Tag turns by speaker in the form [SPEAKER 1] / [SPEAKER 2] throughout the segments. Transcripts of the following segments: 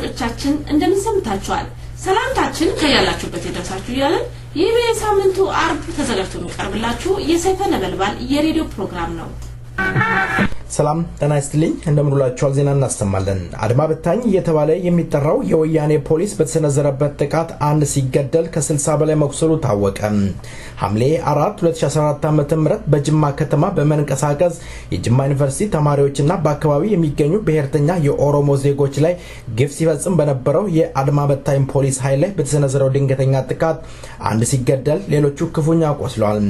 [SPEAKER 1] አድማጮቻችን እንደምን ሰምታችኋል ሰላምታችን ከያላችሁበት ይደርሳችሁ ይላል የሳምንቱ አርብ ተዘጋጅቶ የሚቀርብላችሁ የሰይፈ ነበልባል የሬዲዮ ፕሮግራም ነው
[SPEAKER 2] ሰላም ጤና ይስጥልኝ እንደምንላችኋል ዜና እናስተማለን አድማ በታኝ እየተባለ የሚጠራው የወያኔ ፖሊስ በተሰነዘረበት ጥቃት አንድ ሲገደል ከ60 በላይ መቁሰሉ ታወቀ ሐምሌ 4 2014 ዓ.ም በጅማ ከተማ በመንቀሳቀስ የጅማ ዩኒቨርሲቲ ተማሪዎችና በአካባቢ የሚገኙ ብሔርተኛ የኦሮሞ ዜጎች ላይ ግፍ ሲፈጽም በነበረው የአድማ በታኝ ፖሊስ ኃይል ላይ በተሰነዘረው ድንገተኛ ጥቃት አንድ ሲገደል ሌሎቹ ክፉኛ ቆስለዋል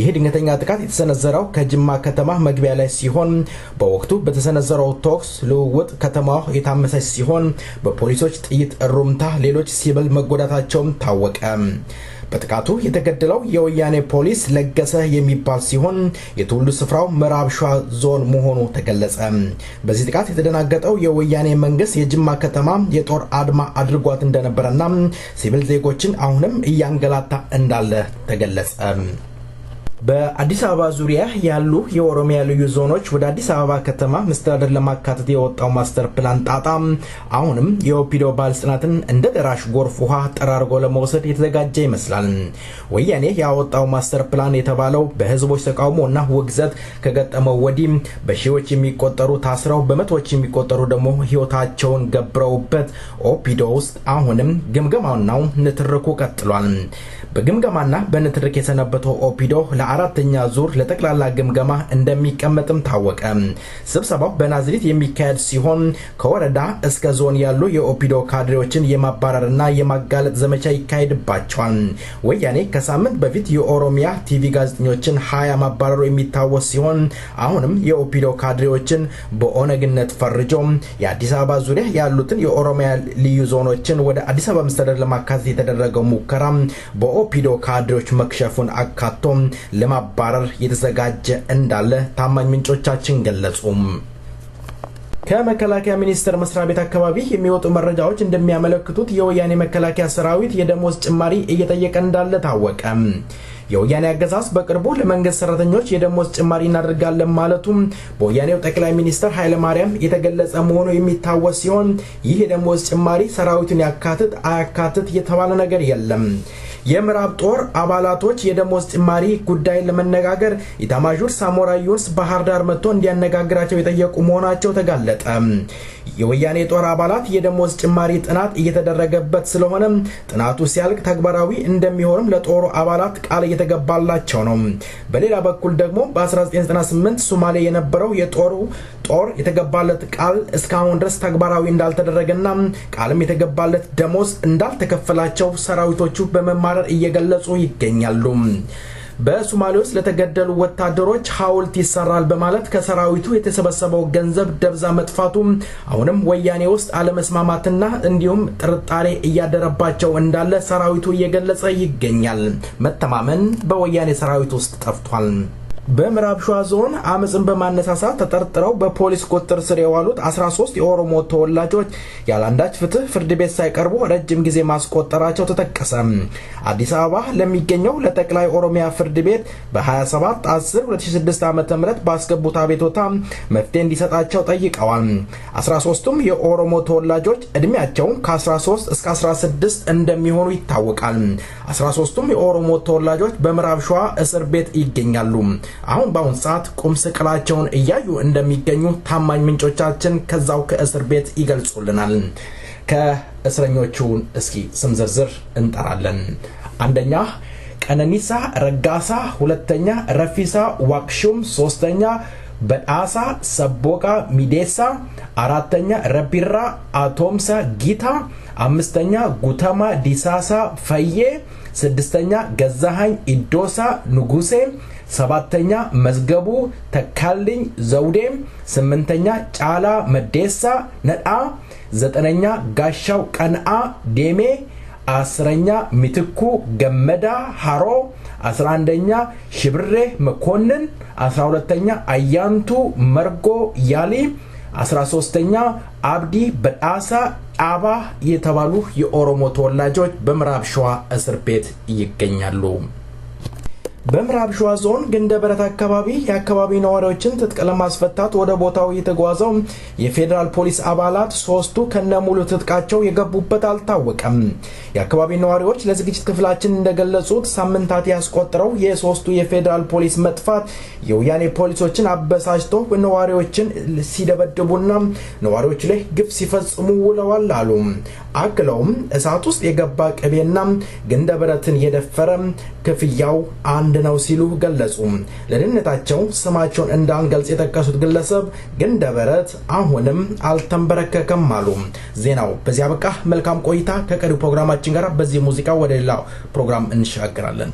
[SPEAKER 2] ይህ ድንገተኛ ጥቃት የተሰነዘረው ከጅማ ከተማ መግቢያ ላይ ሲሆን በወቅቱ በተሰነዘረው ቶክስ ልውውጥ ከተማው የታመሰች ሲሆን በፖሊሶች ጥይት እሩምታ ሌሎች ሲቪል መጎዳታቸው ታወቀ በጥቃቱ የተገደለው የወያኔ ፖሊስ ለገሰ የሚባል ሲሆን የትውልድ ስፍራው ምዕራብ ሸዋ ዞን መሆኑ ተገለጸ በዚህ ጥቃት የተደናገጠው የወያኔ መንግስት የጅማ ከተማ የጦር አድማ አድርጓት እንደነበረና ሲቪል ዜጎችን አሁንም እያንገላታ እንዳለ ተገለጸ በአዲስ አበባ ዙሪያ ያሉ የኦሮሚያ ልዩ ዞኖች ወደ አዲስ አበባ ከተማ መስተዳድር ለማካተት የወጣው ማስተር ፕላን ጣጣ አሁንም የኦፒዶ ባለስልጣናትን እንደ ደራሽ ጎርፍ ውሃ ጠራርጎ ለመውሰድ የተዘጋጀ ይመስላል ወያኔ ያወጣው ማስተር ፕላን የተባለው በህዝቦች ተቃውሞና ውግዘት ከገጠመው ወዲህ በሺዎች የሚቆጠሩ ታስረው በመቶዎች የሚቆጠሩ ደግሞ ህይወታቸውን ገብረውበት ኦፒዶ ውስጥ አሁንም ግምገማውና ንትርኩ ቀጥሏል በግምገማና በንትርክ የሰነበተው ኦፒዶ ለአራተኛ ዙር ለጠቅላላ ግምገማ እንደሚቀመጥም ታወቀ ስብሰባው በናዝሪት የሚካሄድ ሲሆን ከወረዳ እስከ ዞን ያሉ የኦፒዶ ካድሬዎችን የማባረርና የማጋለጥ ዘመቻ ይካሄድባቸዋል ወያኔ ከሳምንት በፊት የኦሮሚያ ቲቪ ጋዜጠኞችን 20 ማባረሩ የሚታወስ ሲሆን አሁንም የኦፒዶ ካድሬዎችን በኦነግነት ፈርጆ የአዲስ አበባ ዙሪያ ያሉትን የኦሮሚያ ልዩ ዞኖችን ወደ አዲስ አበባ መስተዳድር ለማካተት የተደረገው ሙከራ ኦፒዶ ካድሬዎች መክሸፉን አካቶ ለማባረር የተዘጋጀ እንዳለ ታማኝ ምንጮቻችን ገለጹ ከመከላከያ ሚኒስቴር መስሪያ ቤት አካባቢ የሚወጡ መረጃዎች እንደሚያመለክቱት የወያኔ መከላከያ ሰራዊት የደሞዝ ጭማሪ እየጠየቀ እንዳለ ታወቀ የወያኔ አገዛዝ በቅርቡ ለመንግስት ሰራተኞች የደሞዝ ጭማሪ እናደርጋለን ማለቱ በወያኔው ጠቅላይ ሚኒስትር ኃይለ ማርያም የተገለጸ መሆኑ የሚታወስ ሲሆን ይህ የደሞዝ ጭማሪ ሰራዊቱን ያካትት አያካትት የተባለ ነገር የለም የምዕራብ ጦር አባላቶች የደሞዝ ጭማሪ ጉዳይ ለመነጋገር ኢታማዦር ሳሞራ ዩኑስ ባህር ዳር መጥቶ እንዲያነጋግራቸው የጠየቁ መሆናቸው ተጋለጠ የወያኔ ጦር አባላት የደሞዝ ጭማሪ ጥናት እየተደረገበት ስለሆነ ጥናቱ ሲያልቅ ተግባራዊ እንደሚሆንም ለጦሩ አባላት ቃል እየተገባላቸው ነው በሌላ በኩል ደግሞ በ1998 ሶማሌ የነበረው የጦር የተገባለት ቃል እስካሁን ድረስ ተግባራዊ እንዳልተደረገና ቃልም የተገባለት ደሞዝ እንዳልተከፈላቸው ሰራዊቶቹ በመማረር እየገለጹ ይገኛሉ በሶማሌው ለተገደሉ ወታደሮች ሐውልት ይሰራል በማለት ከሰራዊቱ የተሰበሰበው ገንዘብ ደብዛ መጥፋቱ አሁንም ወያኔ ውስጥ አለመስማማትና እንዲሁም ጥርጣሬ እያደረባቸው እንዳለ ሰራዊቱ እየገለጸ ይገኛል መተማመን በወያኔ ሰራዊት ውስጥ ጠፍቷል በምዕራብ ሸዋ ዞን አመጽን በማነሳሳት ተጠርጥረው በፖሊስ ቁጥጥር ስር የዋሉት 13 የኦሮሞ ተወላጆች ያላንዳች ፍትህ ፍርድ ቤት ሳይቀርቡ ረጅም ጊዜ ማስቆጠራቸው ተጠቀሰ አዲስ አበባ ለሚገኘው ለጠቅላይ ኦሮሚያ ፍርድ ቤት በ27/10/2006 ዓ.ም ባስገቡት አቤቱታ መፍትሄ እንዲሰጣቸው ጠይቀዋል 13ቱም የኦሮሞ ተወላጆች እድሜያቸው ከ13 እስከ 16 እንደሚሆኑ ይታወቃል 13ቱም የኦሮሞ ተወላጆች በምዕራብ ሸዋ እስር ቤት ይገኛሉ አሁን ባሁን ሰዓት ቁም ስቅላቸውን እያዩ እንደሚገኙ ታማኝ ምንጮቻችን ከዛው ከእስር ቤት ይገልጹልናል ከእስረኞቹ እስኪ ስም ዝርዝር እንጠራለን አንደኛ ቀነኒሳ ረጋሳ ሁለተኛ ረፊሳ ዋክሹም ሶስተኛ በአሳ ሰቦቃ ሚዴሳ አራተኛ ረቢራ አቶምሳ ጊታ አምስተኛ ጉተማ ዲሳሳ ፈዬ ስድስተኛ ገዛሃኝ ኢዶሳ ንጉሴ ሰባተኛ መዝገቡ ተካልኝ ዘውዴ ስምንተኛ ጫላ መዴሳ ነዳ ዘጠነኛ ጋሻው ቀንአ ዴሜ አስረኛ ሚትኩ ገመዳ ሃሮ 11ኛ ሽብሬ መኮንን 12ኛ አያንቱ መርጎ ያሊ 13ኛ አብዲ በዳሳ አባ የተባሉ የኦሮሞ ተወላጆች በምዕራብ ሸዋ እስር ቤት ይገኛሉ በምዕራብ ሸዋ ዞን ገንደበረት አካባቢ የአካባቢ ነዋሪዎችን ትጥቅ ለማስፈታት ወደ ቦታው የተጓዘው የፌደራል ፖሊስ አባላት ሶስቱ ከነሙሉ ትጥቃቸው የገቡበት አልታወቀም። የአካባቢ ነዋሪዎች ለዝግጅት ክፍላችን እንደገለጹት ሳምንታት ያስቆጠረው የሶስቱ የፌደራል ፖሊስ መጥፋት የወያኔ ፖሊሶችን አበሳጭቶ ነዋሪዎችን ሲደበድቡና ነዋሪዎች ላይ ግፍ ሲፈጽሙ ውለዋል አሉ። አክለውም እሳት ውስጥ የገባ ቅቤና ገንደበረትን የደፈረ ክፍያው አንድ ነው ሲሉ ገለጹ። ለደህንነታቸው ስማቸውን እንዳንገልጽ የጠቀሱት ግለሰብ ገንደበረት አሁንም አልተንበረከከም አሉ። ዜናው በዚያ በቃ። መልካም ቆይታ ከቀሪው ፕሮግራማችን ጋር። በዚህ ሙዚቃ ወደ ሌላ ፕሮግራም እንሻገራለን።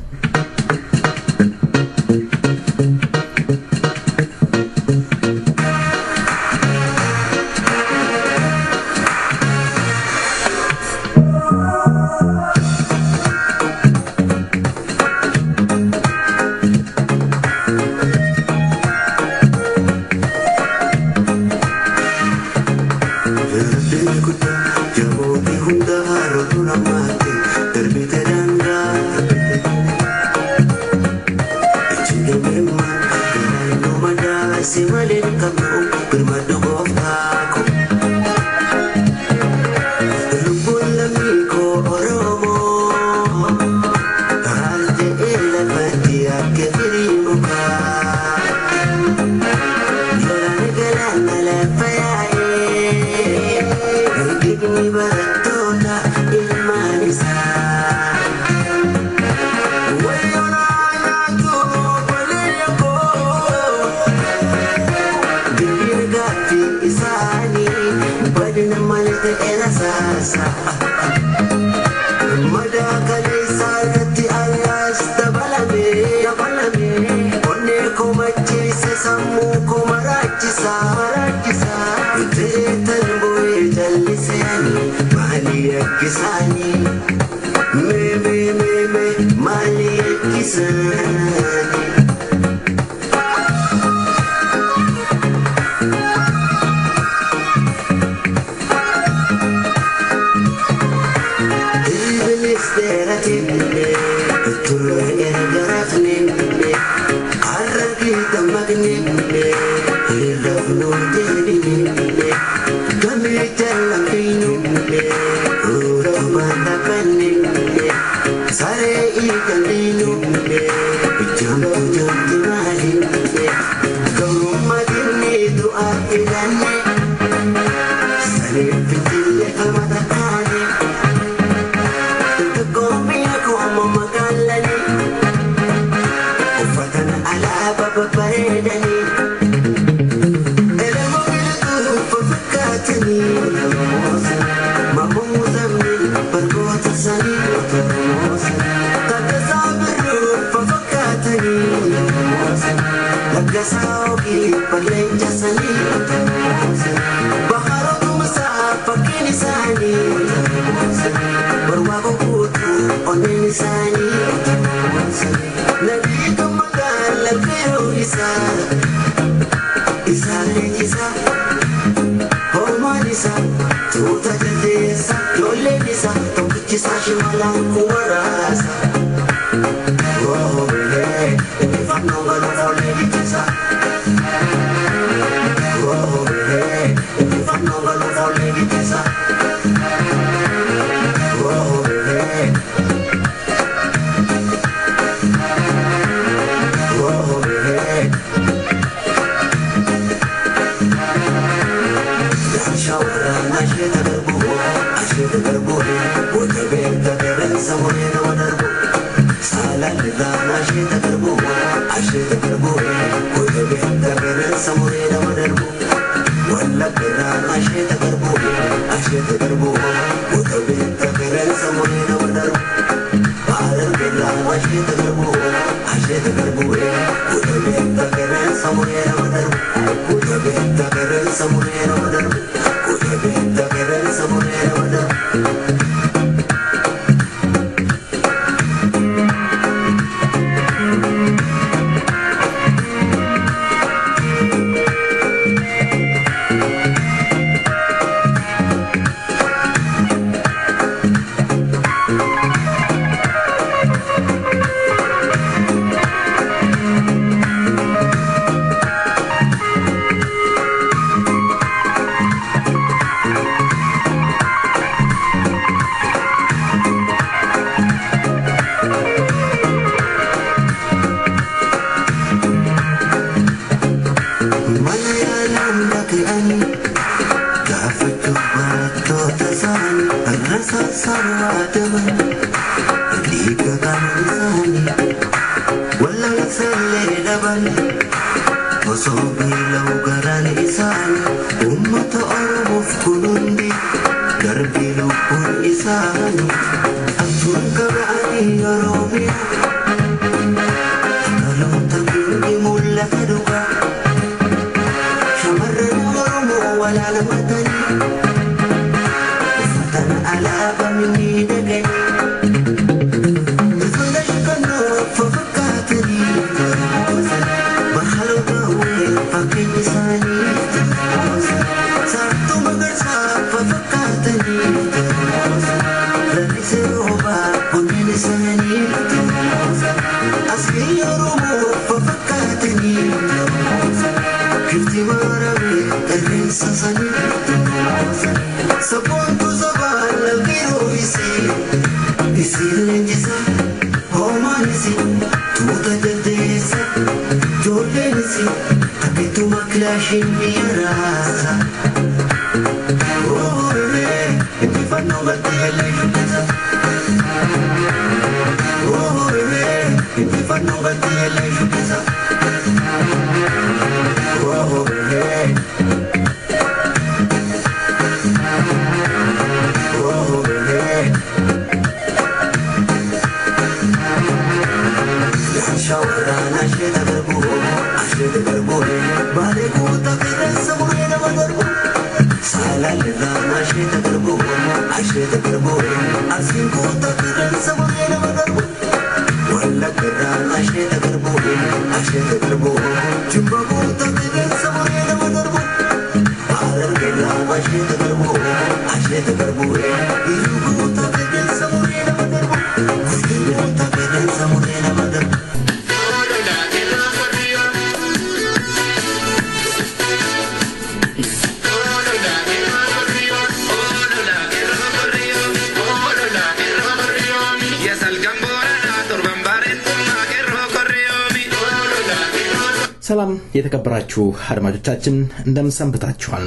[SPEAKER 2] ሰላም የተከበራችሁ አድማጮቻችን እንደምን ሰንብታችኋል?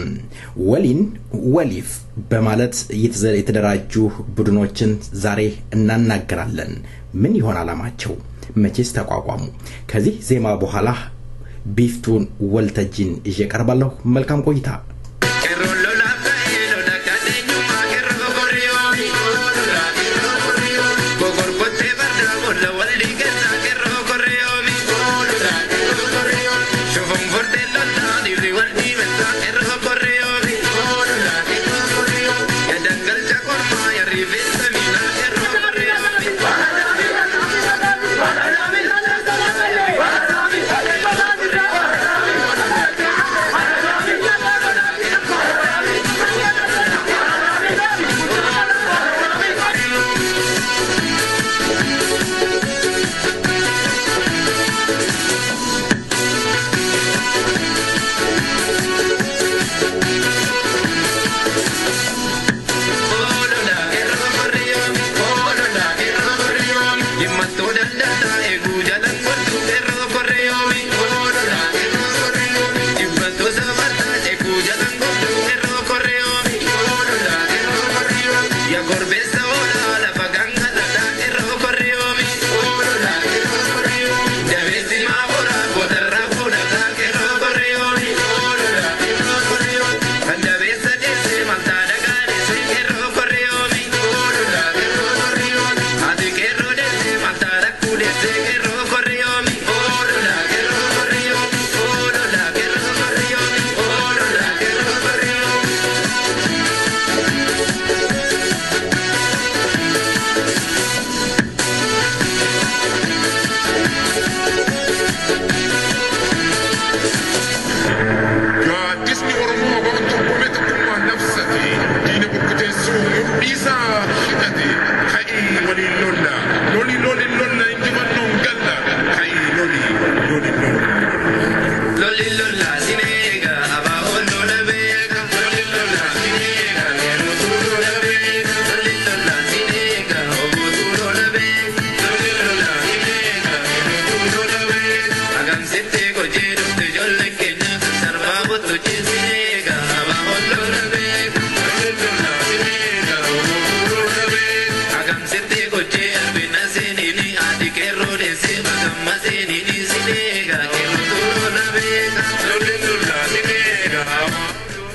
[SPEAKER 2] ወሊፍ በማለት የተደራጁ ቡድኖችን ዛሬ እናናገራለን። ምን ይሆን አላማቸው? መቼስ ተቋቋሙ? ከዚህ ዜማ በኋላ ቢፍቱን ወልተጂን ይቀርባለሁ። መልካም ቆይታ።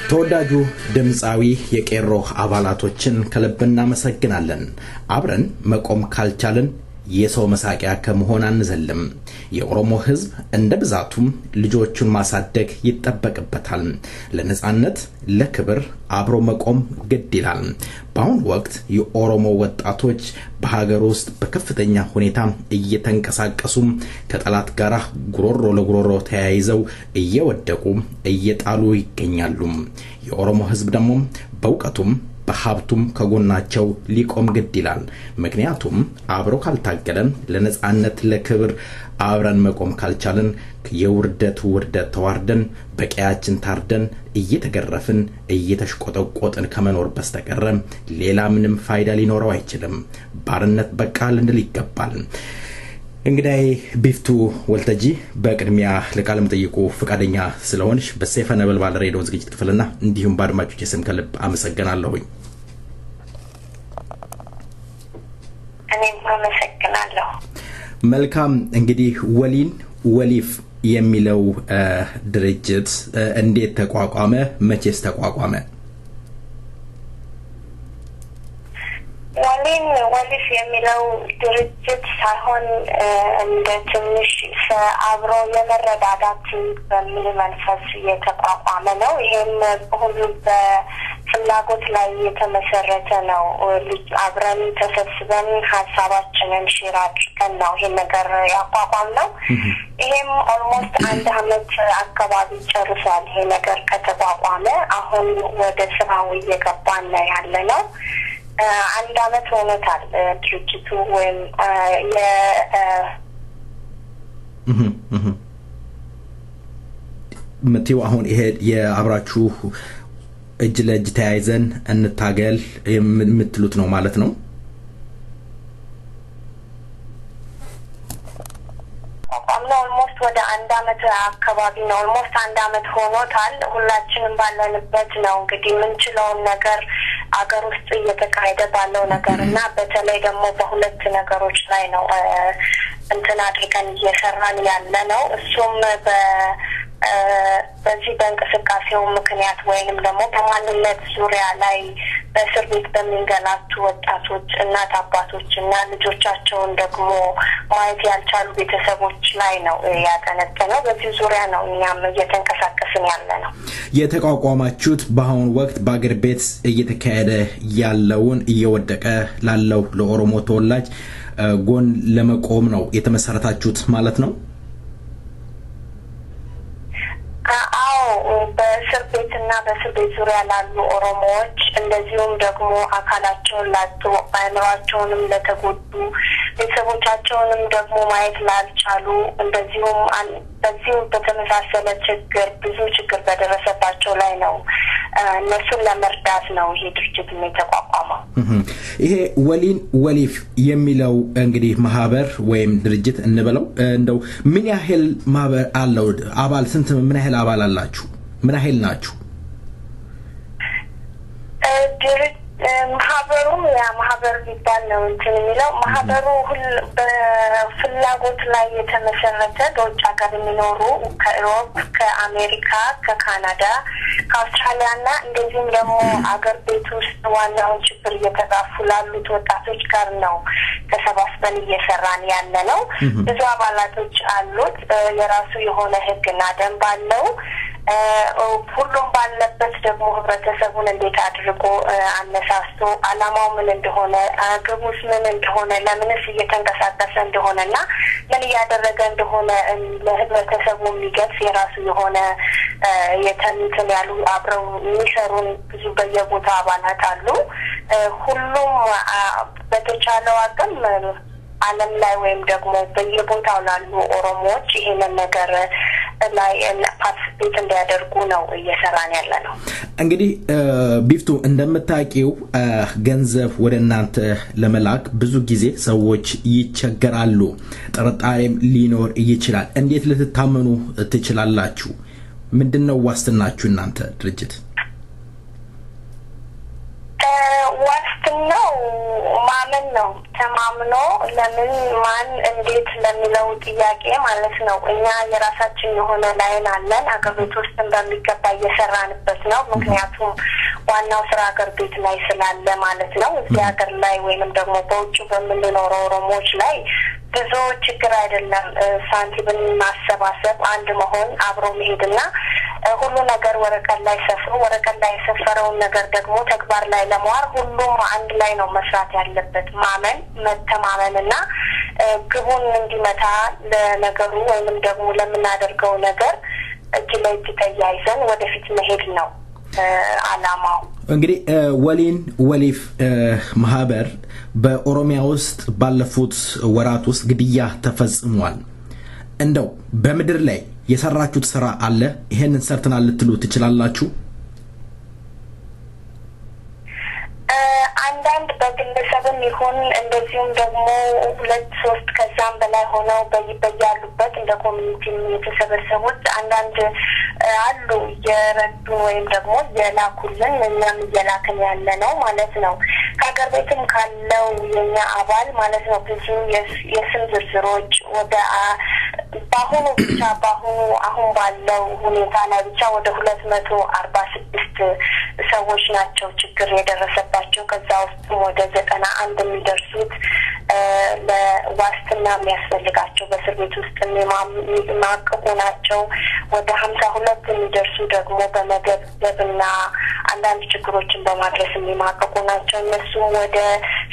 [SPEAKER 2] ተወዳጁ ድምጻዊ የቄሮ አባላቶችን ከልብና መሰግናለን አብረን መቆም ካልቻለን የሰው መሳቂያ ከመሆን አንዘልም የኦሮሞ ህዝብ እንደ ብዛቱም ልጆቹን ማሳደግ ይተበቀበታል ለነጻነት ለክብር አብሮ መቆም ግድ ይላል በአሁን ወቅት የኦሮሞ ወጣቶች በሀገር ውስጥ በከፍተኛ ሁኔታ እየተንቀሳቀሱ ከጠላት ጋር ጉሮሮ ለጉሮሮ ተያይዘው እየወደቁ እየጣሉ ይገኛሉ የኦሮሞ ህዝብ ደግሞ በእውቀቱም በሀብቱም ከጎናቸው ሊቆም ግድ ይላል ምክንያቱም አብሮ ካልታገለን ለነጻነት ለክብር አብረን መቆም ካልቻለን የውርደት ተዋርደን በቀያችን ታርደን እየተገረፍን እየተሽቆጠቆጥን ከመኖር በስተቀር ሌላ ምንም ፋይዳ ሊኖረው አይችልም ባርነት በቃ ልንል ይገባል እንግዲህ ቢፍቱ ወልተጂ በቅድሚያ ለቃለም ጠይቁ ፍቃደኛ ስለሆንሽ በሰይፈ ነበልባል ሬዲዮ ዝግጅት ክፍልና እንዲሁም ባድማጮች ስም ከልብ አመሰግናለሁኝ
[SPEAKER 3] እኔም አመሰግናለሁ
[SPEAKER 2] መልካም እንግዲህ ወሊፍ የሚለው ድርጅት እንዴት ተቋቋመ መቼስ ተቋቋመ
[SPEAKER 3] ወሊፍ የሚለው ድርጅት ሳይሆን እንደ ትንሽ አብሮ የመረዳዳት በሚል መንፈስ የተቋቋመ ነው ይሄም ሁሉ በፍላጎት ላይ የተመሰረተ ነው አብረን ተሰብስበን ሐሳባችንን ሼር አድርገን ነው ይሄ ነገር ያቋቋምነው ይሄም ኦልሞስት አንድ አመት አካባቢ ጨርሷል ይሄ ነገር ከተቋቋመ አሁን ወደ ስራው እየገባን ያለነው አንድ አመት ሆኖታል ድርጅቱ ወይም
[SPEAKER 2] መቴው አሁን ይሄ የአብራችሁ እጅ ለእጅ ተያይዘን እንታገል የምትሉት ነው ማለት ነው
[SPEAKER 3] almost ወደ አንድ አመት አካባቢ ነው almost አንድ አመት ሆኖታል ሁላችንም ባለንበት ነው እንግዲህ ምን ችለው ነገር አገር ውስጥ እየተካሄደ ባለው ነገርና በተለይ ደግሞ በሁለት ነገሮች ላይ ነው እንትን አድርገን እየሰራን ያለ ነው እሱም በዚህ በእንቅስቃሴው ምክንያት ወይንም ደግሞ በማንነት ዙሪያ ላይ በእስር ቤት በሚንገላቱ ወጣቶች እናት አባቶችና ልጆቻቸውን ደግሞ ማየት ያልቻሉ ቤተሰቦች ላይ ነው ያጠነጠነው በዚህ ዙሪያ ነው እኛም እየተንቀሳቀስን ያለነው
[SPEAKER 2] የተቋቋማችሁት በአሁን ወቅት በአገር ቤት እየተካሄደ ያለውን እየወደቀ ላለው ለኦሮሞ ተወላጅ ጎን ለመቆም ነው የተመሰረታችሁት ማለት ነው
[SPEAKER 3] በእስር ቤትና በእስር ቤት ዙሪያ ላሉ ኦሮሞዎች እንደዚሁም ደግሞ አካላቸውን ላጡ አይምሯቸውንም ለተጎዱ ቤተሰቦቻቸውንም ደግሞ ማየት ላልቻሉ እንደዚሁም በዚሁ በተመሳሰለ ችግር ብዙ ችግር በደረሰባቸው ላይ ነው እነሱን ለመርዳት ነው ይሄ ድርጅት የተቋቋመው
[SPEAKER 2] ይሄ ወሊፍ የሚለው እንግዲህ ማህበር ወይም ድርጅት እንበለው እንደው ምን ያህል ማህበር አለው አባል ስንት ምን ያህል አባል አላችሁ ምን ያህል ናችሁ
[SPEAKER 3] ማህበሩ ማህበር ቢባል ነው እንትን የሚለው ማህበሩ በፍላጎት ላይ የተመሰረተ በውጭ ሀገር የሚኖሩ ከዩሮፕ ከአሜሪካ ከካናዳ ከአውስትራሊያና እንደዚሁም ደግሞ አገር ቤት ውስጥ ዋናውን ችግር እየተጋፉ ላሉት ወጣቶች ጋር ነው ተሰባስበን እየሰራን ያለ ነው ብዙ አባላቶች አሉት የራሱ የሆነ ህግና ደንብ አለው ሁሉም ባለበት ደግሞ ህብረተሰቡን እንዴት አድርጎ አነሳስቶ አላማው ምን እንደሆነ ግቡስ ምን እንደሆነ ለምንስ እየተንቀሳቀሰ እንደሆነና ምን ያደረገ እንደሆነ ለህብረተሰቡ የሚገልጽ የራሱ የሆነ የተንትን ያሉ አብረው የሚሰሩን ብዙ በየቦታ አባላት አሉ ሁሉም በተቻለው አቅም ዓለም ላይ ወይም ደግሞ በየቦታው ላሉ ኦሮሞዎች ይሄንን ነገር ላይ ፓርቲሲፔት እንዲያደርጉ ነው እየሰራን ያለነው
[SPEAKER 2] እንግዲህ ቢፍቱ እንደምታውቂው ገንዘብ ወደ እናንተ ለመላክ ብዙ ጊዜ ሰዎች ይቸገራሉ ጥርጣሬም ሊኖር ይችላል እንዴት ልትታመኑ ትችላላችሁ ምንድነው ዋስትናችሁ እናንተ ድርጅት
[SPEAKER 3] ዋስትናው ማመን መተማመን ነው ተማምኖ ለምን ማን እንዴት ለሚለው ጥያቄ ማለት ነው እኛ የራሳችን የሆነ ላይን አለን አገር ቤት ውስጥ እንደሚገባ እየሰራንበት ነው ምክንያቱም ዋናው ስራ አገር ቤት ላይ ስላለ ማለት ነው እዚህ ሀገር ላይ ወይንም ደግሞ በውጭ በምንኖረው ኦሮሞዎች ላይ ብዙ ችግር አይደለም ሳንቲምን ማሰባሰብ አንድ መሆን አብሮ መሄድና ሁሉ ነገር ወረቀት ላይ ሰፍሮ ወረቀት ላይ ሰፈረውን ነገር ደግሞ ተግባር ላይ ለማዋር ሁሉም አንድ ላይ ነው መስራት ያለበት ማመን መተማመንና ግቡን እንዲመታ ለነገሩ ወይንም ደግሞ ለምናደርገው ነገር እጅ ላይ ተያይዘን ወደፊት መሄድ ነው አላማው
[SPEAKER 2] እንግዲህ ወሊን ወሊፍ ማህበር በኦሮሚያ ውስጥ ባለፉት ወራት ውስጥ ግድያ ተፈጽሟል እንደው በመድር ላይ የሰራችሁት ስራ አለ ይሄንን ሰርተናል ልትሉ ትችላላችሁ
[SPEAKER 3] አንዳንድ በግለሰብም ይሁን እንደዚሁም ደግሞ 2-3 ከዛም በላይ ሆነው በያሉበት እንደ ኮሚኒቲ የተሰበሰቡት አንዳንድ አሉ የረዱ ወይም ደግሞ የላኩልን እኛም እየላክን ያለ ነው ማለት ነው ከሀገር ቤትም ካለው የኛ አባል ማለት ነው ብዙ የስም ዝርዝሮች ወደ ባሁኑ ብቻ አሁን ባለው ሁኔታ ላይ ብቻ ወደ 246 ሰዎች ናቸው ችግር የደረሰባቸው ከዛ ውስጥ ወደ 91 የሚደርሱት ለዋስትና የሚያስፈልጋቸው በእስር ቤት ውስጥ የሚማቀቁ ናቸው ወደ 52 የሚደርሱ ደግሞ በመደብደብና አንዳንድ ችግሮችን በማድረስ የሚማቀቁ ናቸው እነሱ ወደ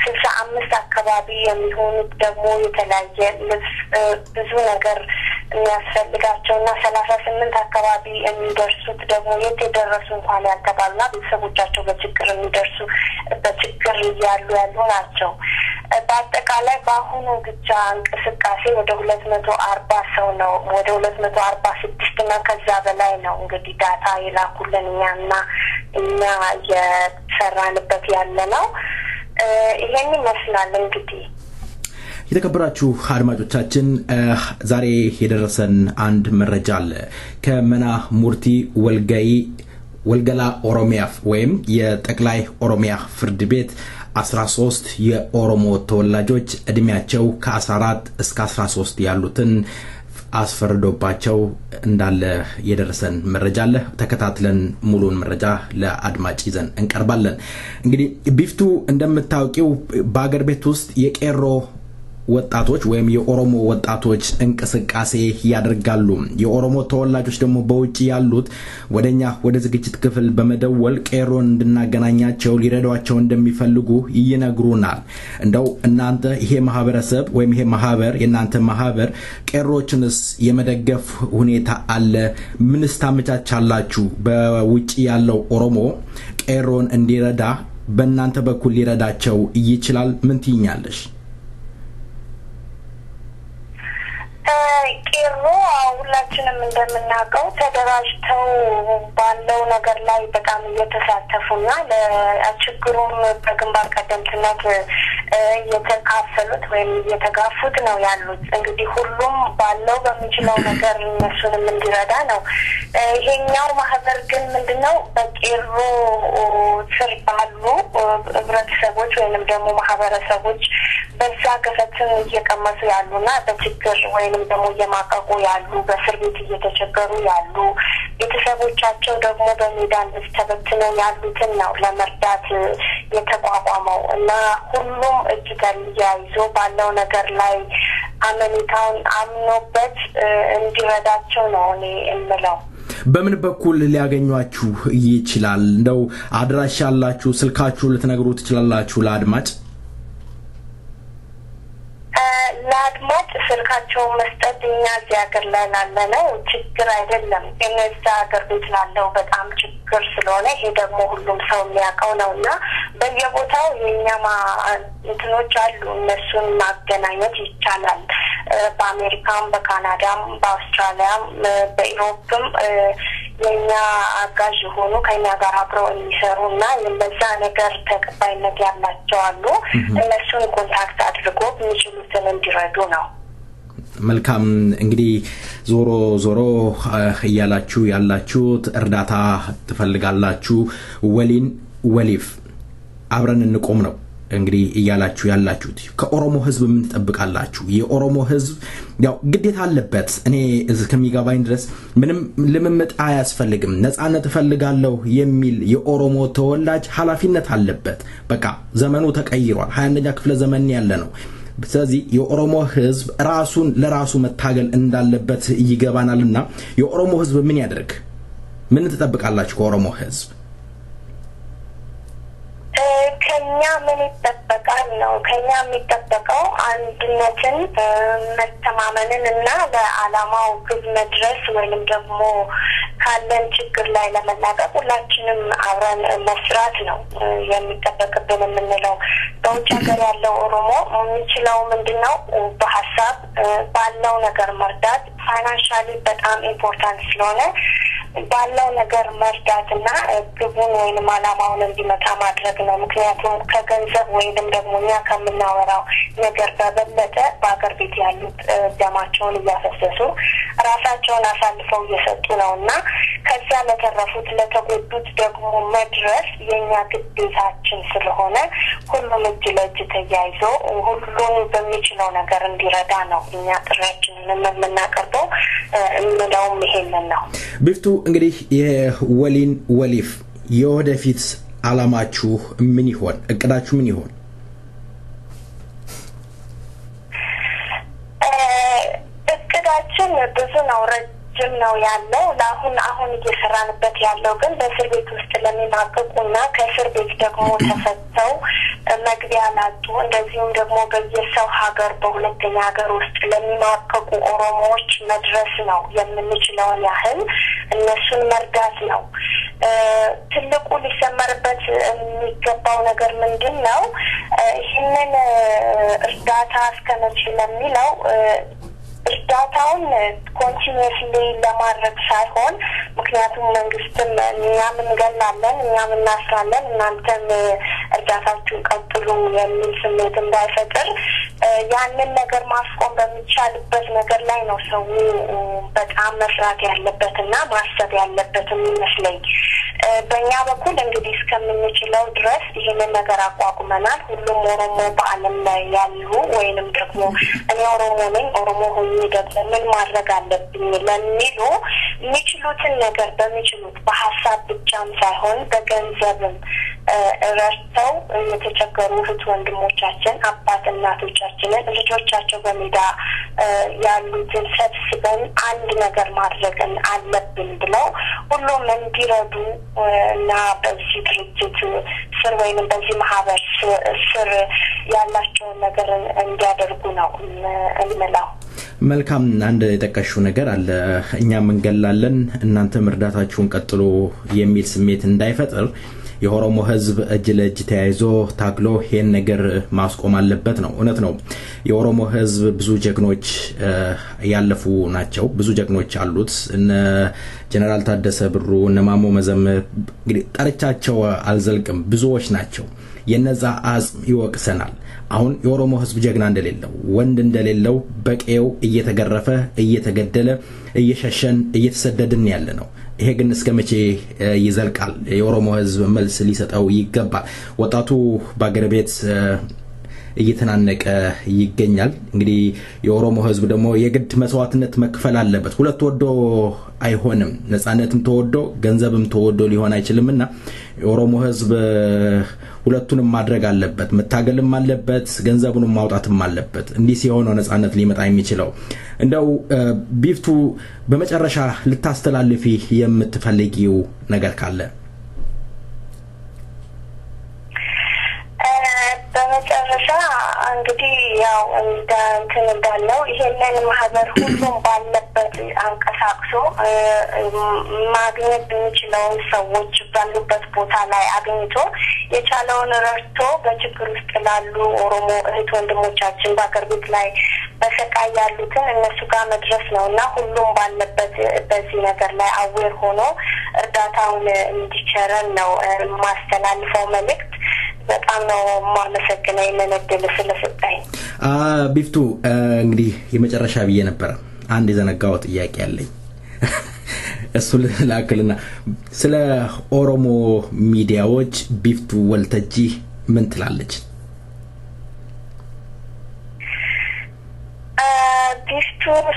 [SPEAKER 3] 65 አካባቢ የሚሆኑት ደግሞ የተለያየ ብዙ ነገር የሚያስፈልጋቸውና 38 አካባቢ የሚደርሱት ደግሞ የደረሱ እንኳን ያልተባሉና ቤተሰቦቻቸው በችግር የሚደርሱ በችግር ያሉ ናቸው በአጠቃላይ በአሁኑ ብቻ እንቅስቃሴ ወደ 240 ሰው ነው ወደ 246 እና ከዛ በላይ ነው እንግዲህ ዳታ ይላኩልን እኛ የሰራንበት ያለ ነው ይሄን ይመስላል እንግዲህ
[SPEAKER 2] የተከበራችሁ አድማጮቻችን ዛሬ የደረሰን አንድ መረጃ አለ ከመና ሙርቲ ወልገላ ኦሮሚያ ወይም የጠቅላይ ኦሮሚያ ፍርድ ቤት 13 የኦሮሞ ተወላጆች እድሜያቸው ከ14 እስከ 13 ያሉትን አስፈርዶባቸው እንዳለ የደረሰን መረጃ አለ ተከታትለን ሙሉን መረጃ ለአድማጭ ይዘን እንቀርባለን እንግዲህ ቢፍቱ እንደምታውቂው በአገር ቤት ውስጥ የቄሮ ወጣቶች ወይም የኦሮሞ ወጣቶች እንቅስቃሴ ያደርጋሉ የኦሮሞ ተወላጆች ደግሞ በውጪ ያሉት ወደኛ ወደ ዝግጅት ክፍል በመደወል ቄሮን እንድናገናኛቸው ሊረዷቸው እንደሚፈልጉ ይነግሩናል እንደው እናንተ ይሄ ማህበረሰብ ወይም ይሄ ማህበር የናንተ ማህበር ቄሮችንስ የመደገፍ ሁኔታ አለ ምንስ ታመቻቻላችሁ በውጪ ያለው ኦሮሞ ቄሮን እንዲረዳ በእናንተ በኩል ሊረዳቸው ይችላል ምን ትይኛለሽ
[SPEAKER 3] ቄሮ ሁላችንም እንደምናውቀው ተደራጅተው ባለው ነገር ላይ በጣም እየተሳተፉና ለችግሩም በግንባር ቀደምትነት እየተካፈሉት ወይም እየተጋፉት ነው ያሉት እንግዲህ ሁሉም ባለው በሚችለው ነገር እነሱንም እንዲረዳ ነው ይሄኛው ማህበር ግን ምንድነው በቄሮ ስር ባሉ ህብረተሰቦች ወይንም ደግሞ ማህበረሰቦች በዛ ገፈትን እየቀመሱ ያሉና በችግር ወይንም ደግሞ እየማቀቁ ያሉ በእስር ቤት እየተቸገሩ ያሉ ቤተሰቦቻቸው ደግሞ በሜዳ ተበትነው ያሉትን ነው ለመርዳት የተቋቋመው እና ሁሉም እጅጋር ያይዞ ባለው ነገር ላይ አመኔታውን አምኖበት እንዲረዳቸው ነው እኔ እምለው
[SPEAKER 2] በምን በኩል ሊያገኙአችሁ ይችላል እንደው አድራሻ አላችሁ ስልካችሁ ልትነግሩ ትችላላችሁ ለአድማጭ ለአድማጭ ስልካቸው መስጠት እኛ ሀገር ላይ ላለነው ችግር አይደለም እነዛ ሀገር ቤት ላለው በጣም ችግር ስለሆነ ይሄ ደግሞ ሁሉም ሰው የሚያውቀው ነውና በየቦታው የኛማ እንትኖች አሉ እነሱን ማገናኘት ይቻላል በአሜሪካም በካናዳም በአውስትራሊያም በኢሮፕም የኛ አጋዥ ሆኖ ከኛ ጋር አብረው የሚሰሩና ለዛ ነገር ተቀባይነት ያላቸው አሉ እነሱን ኮንታክት አድርጎ የሚችሉትን እንዲረዱ ነው መልካም እንግዲህ ዞሮ ያላችሁት እርዳታ ትፈልጋላችሁ ወሊን ወሊፍ አብረን እንቆም ነው እንግዲህ እያላችሁ ያላችሁት ከኦሮሞ ህዝብ ምን ተጠብቃላችሁ የኦሮሞ ህዝብ ያው ግዴታ አለበት እኔ እስከሚገባኝ ድረስ ምንም ልምምጥ አያስፈልግም ነፃነት ፈልጋለሁ የሚል የኦሮሞ ተወላጅ ኃላፊነት አለበት በቃ ዘመኑ ተቀይሯል 21ኛ ክፍለ ዘመን ያለ ነው ስለዚህ የኦሮሞ ህዝብ ራሱን ለራሱ መታገል እንዳለበት ይገባናልና የኦሮሞ ህዝብ ምን ያደርግ ምን ተጠብቃላችሁ ከኦሮሞ ህዝብ
[SPEAKER 3] ከኛ ምን ይጠበቃል ነው ከኛ የሚጠበቀው አንድነትን መተማመንን እና ለዓላማው ግብ መድረስ ወይንም ደግሞ ካለን ችግር ላይ ለመላቀቅ ሁላችንም አብረን መስራት ነው የሚጠበቅብን የምንለው በውጭ ሀገር ያለው ኦሮሞ የሚችለው ምንድነው በሐሳብ ባለው ነገር መርዳት ፋይናንሻሊ በጣም ኢምፖርታንት ስለሆነ ባለው ነገር መርዳትና ግቡን ወይንም ዓላማውን እንዲመታ ማድረግ ነው ምክንያቱም ከገንዘብ ወይንም ደግሞ ያ ከምናወራው ነገር በበለጠ በአገር ቤት ያሉት ደማቸውን እያፈሰሱ ራሳቸውን አሳልፈው እየሰጡ ነውና ከዛ ለተረፉት ለተጎዱት ደግሞ መድረስ የኛ ግዴታችን ስለሆነ ሁሉም እጅ ለእጅ ተያይዞ ሁሉም በሚችለው ነገር እንዲረዳ ነው እኛ ጥሪያችንን የምናቀርበው እንለውም ይሄንን ነው
[SPEAKER 2] ቢፍቱ እንግዲህ የወሊን ወሊፍ የወደፊት ዓላማችሁ ምን ይሆን እቅዳችሁ ምን ይሆን እቅዳችን ብዙ ነው ረጅም ነው ያለው አሁን እየሰራንበት ያለው ግን በእስር ቤት ውስጥ ለሚማቀቁና ከእስር ቤት ደግሞ ተፈተው መግቢያ ላጡ እንደዚሁም ደግሞ በየሰው ሀገር በሁለተኛ ሀገር ውስጥ ለሚማቀቁ ኦሮሞዎች መድረስ ነው የምንችለውን ያህል እነሱን መርዳት ነው ትልቁ ሊሰመርበት የሚገባው ነገር ምንድነው ይህንን እርዳታ እስከመቼ ለሚለው እርዳታውን ኮንቲኒየስሊ ለማድረግ ሳይሆን ምክንያቱም መንግስትም እኛም እንገላለን እኛም እናስራለን እናንተም እርዳታችሁን ቀጥሉ የሚል ስሜት እንዳይፈጠር ያንን ነገር ማስቆም በሚቻልበት ነገር ላይ ነው ሰው በጣም መስራት ያለበትና ማሰብ ያለበት የሚመስለኝ በእኛ በኩል እንግዲህ እስከምንችለው ድረስ ይሄንን ነገር አቋቁመናል ሁሉም ኦሮሞ በአለም ላይ ያሉ ወይንም ደግሞ እኔ ኦሮሞ ነኝ ኦሮሞ ሆኜ ደግሞ ምን ማድረግ አለብኝ ለሚሉ የሚችሉትን ነገር በሚችሉት በሐሳብ ብቻም ሳይሆን በገንዘብም ረድተው የተቸገሩ እህት ወንድሞቻችን አባት እናቶቻችንን ልጆቻቸው በሜዳ ያሉትን ሰብስበን አንድ ነገር ማድረግ አለብን ብለው ሁሉም እንዲረዱ እና በዚህ ድርጅት ስር ወይንም በዚህ ማህበር ስር ያላቸውን ነገር እንዲያደርጉ ነው እንመላው መልካም አንድ የተቀሽው ነገር አለ እኛም እንገላለን እናንተ እርዳታችሁን ቀጥሉ የሚል ስሜት እንዳይፈጠር የኦሮሞ ህዝብ እጅ ለእጅ ተያይዞ ታግሎ ይሄን ነገር ማስቆም አለበት ነው እውነት ነው የኦሮሞ ህዝብ ብዙ ጀግኖች ያለፉ ናቸው ብዙ ጀግኖች አሉት እነ ጀነራል ታደሰ ብሩ እነ ማሞ መዘምር እንግዲህ ጠርቻቸው አልዘልቅም ብዙዎች ናቸው የነዛ አጽም ይወቅሰናል አሁን የኦሮሞ ህዝብ ጀግና እንደሌለው ወንድ እንደሌለው በቀው እየተገረፈ እየተገደለ እየሸሸን እየተሰደደን ያለ ነው ይሄ ግን እስከመቼ ይዘልቃል የኦሮሞ ህዝብ መልስ ሊሰጠው ይገባል ወጣቱ ባገር ቤት እየተናነቀ ይገኛል እንግዲህ የኦሮሞ ህዝብ ደግሞ የግድ መስዋዕትነት መክፈል አለበት ሁለት ወዶ አይሆንም ነፃነትም ተወዶ ገንዘብም ተወዶ ሊሆን አይችልምና የኦሮሞ ህዝብ ሁለቱንም ማድረግ አለበት መታገልም አለበት ገንዘቡንም ማውጣትም አለበት እንዲህ ሲሆን ነው ነፃነት ሊመጣ የሚችለው እንደው ቢፍቱ በመጨረሻ ልታስተላልፊ የምትፈልጊው ነገር ካለ
[SPEAKER 3] በመጨረሻ እንግዲህ ያው እንትን እንዳለው ይሄንን ማህበር ሁሉም ባለበት አንቀሳቅሶ ማግኘት የሚችለውን ሰዎች ባሉበት ቦታ ላይ አግኝቶ የቻለውን ረድቶ በችግር ውስጥ ላሉ ኦሮሞ እህት ወንድሞቻችን በአገር ቤት ላይ በሰቃይ ያሉትን እነሱ ጋር መድረስ ነውና ሁሉም ባለበት በዚህ ነገር ላይ አዌር ሆኖ እርዳታውን እንዲቸረን ነው ማስተላልፈው መልእክት በጣም ነው ማመሰግነው የነደለ ስለሰጠኝ
[SPEAKER 2] ቢፍቱ እንግዲህ የመጨረሻ ብዬ ነበር አንድ የዘነጋው ጥያቄ አለኝ እሱ ላክልና ስለ ኦሮሞ ሚዲያዎች ቢፍቱ ወልተጂ ምን ትላለች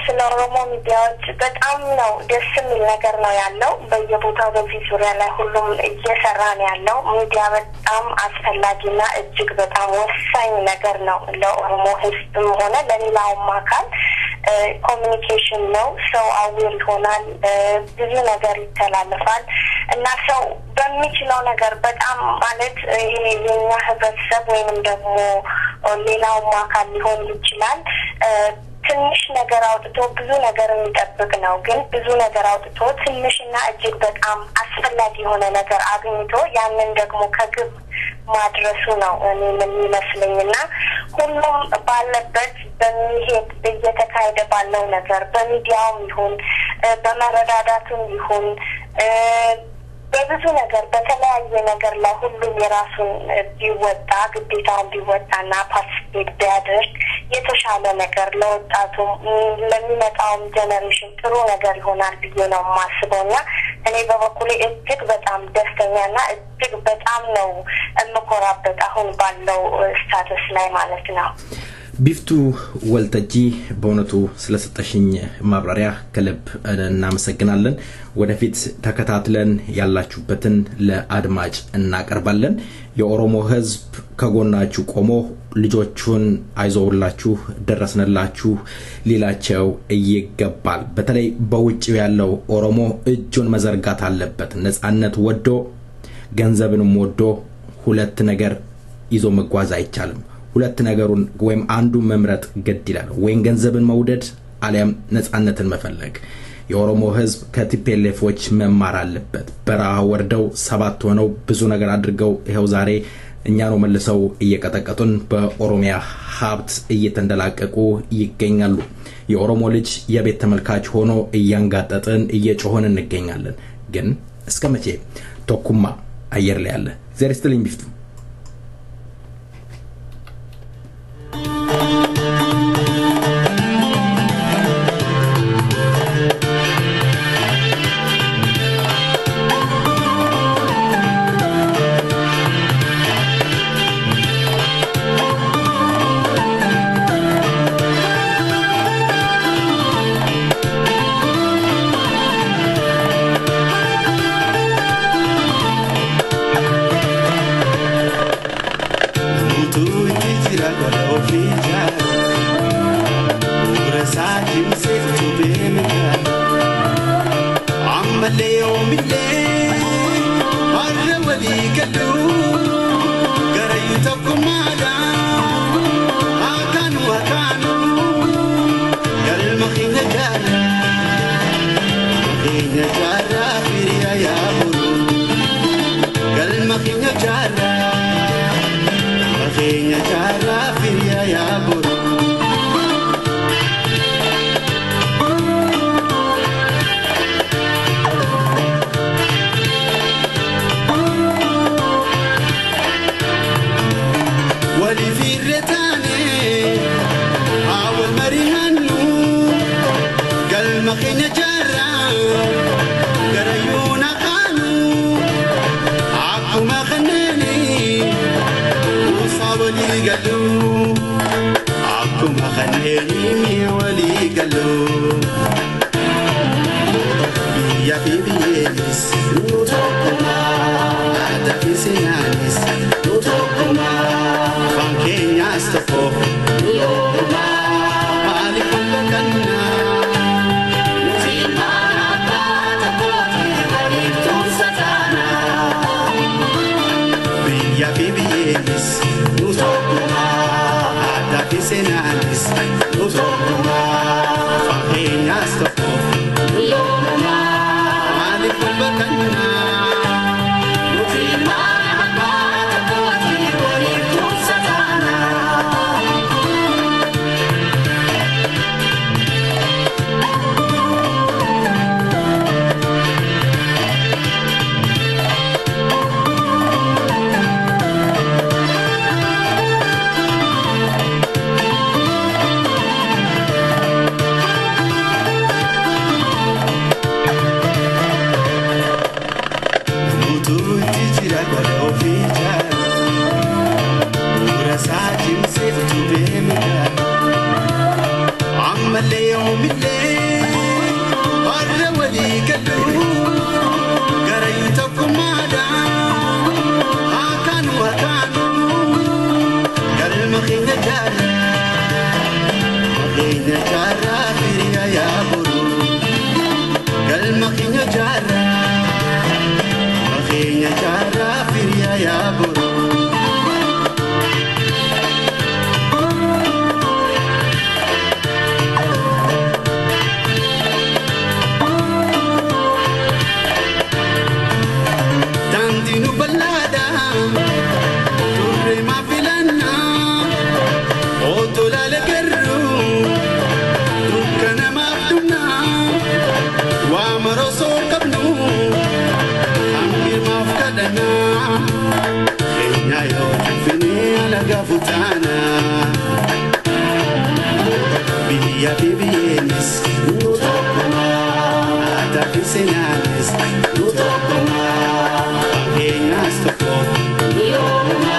[SPEAKER 3] ስለ ኦሮሞ ሚዲያዎች በጣም ነው ደስ የሚል ነገር ነው ያለው በየቦታው በዚህ ዙሪያ ላይ ሁሉም እየሰራ ነው ያለው ሚዲያ በጣም አስፈላጊና እጅግ በጣም ወሳኝ ነገር ነው ለኦሮሞ ህዝብም ሆነ ለሌላውም አካል ኮሙኒኬሽን ነው ሰው አዌር ይሆናል ብዙ ነገር ይተላለፋል እና ሰው በሚችለው ነገር በጣም ማለት ይሄ የኛ ህብረተሰብ ወይንም ደግሞ ሌላውም አካል ሊሆን ይችላል ትንሽ ነገር አውጥቶ ብዙ ነገር የሚጠብቅ ነው ግን ብዙ ነገር አውጥቶ ትንሽና እጅግ በጣም አስፈላጊ የሆነ ነገር አግኝቶ ያንን ደግሞ ከግብ ማድረሱ ነው እኔ ምን ይመስለኝና ሁሉም ባለበት በሚሄድ በየተካሄደ ባለው ነገር በሚዲያውም ይሁን በመረዳዳቱም ይሁን በብዙ ነገር በተለያየ ነገር ላይ ሁሉም የራሱን ቢወጣ ግዴታውን ቢወጣና ፓርቲሲፔት ቢያደርግ የተሻለ ነገር ለወጣቱም ለሚመጣውም ጀነሬሽን ጥሩ ነገር ይሆናል ብዬ ነው የማስበውና እኔ በበኩሌ እጅግ በጣም ደስተኛና እጅግ በጣም ነው የምኮራበት አሁን ባለው ስታተስ ላይ ማለት ነው
[SPEAKER 2] ቢፍቱ ወልተጂ በእውነቱ ስለሰጠሽኝ ማብራሪያ ከልብ እናመሰግናለን ወደፊት ተከታትለን ያላችሁበትን ለአድማጭ እናቀርባለን የኦሮሞ ህዝብ ከጎናችሁ ቆሞ ልጆቹን አይዞውላችሁ ደረስነላችሁ ሊላቸው ይገባል በተለይ በውጭው ያለው ኦሮሞ እጁን መዘርጋት አለበት ነፃነት ወዶ ገንዘብንም ወዶ ሁለት ነገር ይዞ መጓዝ አይቻልም ሁለት ነገሩን ወይም አንዱ መምረጥ ግድ ይላል ወይን ገንዘብን መውደድ አሊያም ነፃነትን መፈለግ የኦሮሞ ህዝብ ከቲፒኤልኤፎች መማር አለበት በረሃ ወርደው ሰባት ሆነው ብዙ ነገር አድርገው ይሄው ዛሬ እኛ ነው መልሰው እየቀጠቀጡን በኦሮሚያ ሀብት እየተንደላቀቁ ይገኛሉ የኦሮሞ ልጅ የቤት ተመልካች ሆኖ እያንጋጠጠን እየጮሆን እንገኛለን ግን እስከመቼ ቶኩማ አየር ላይ ያለ ዘርስትልኝ ቢፍቱ
[SPEAKER 4] qabnu amir mafkadana enya yo fini ala gafutana biya biyenis nutokuma atafisenanis nutokuma enya stoko yoma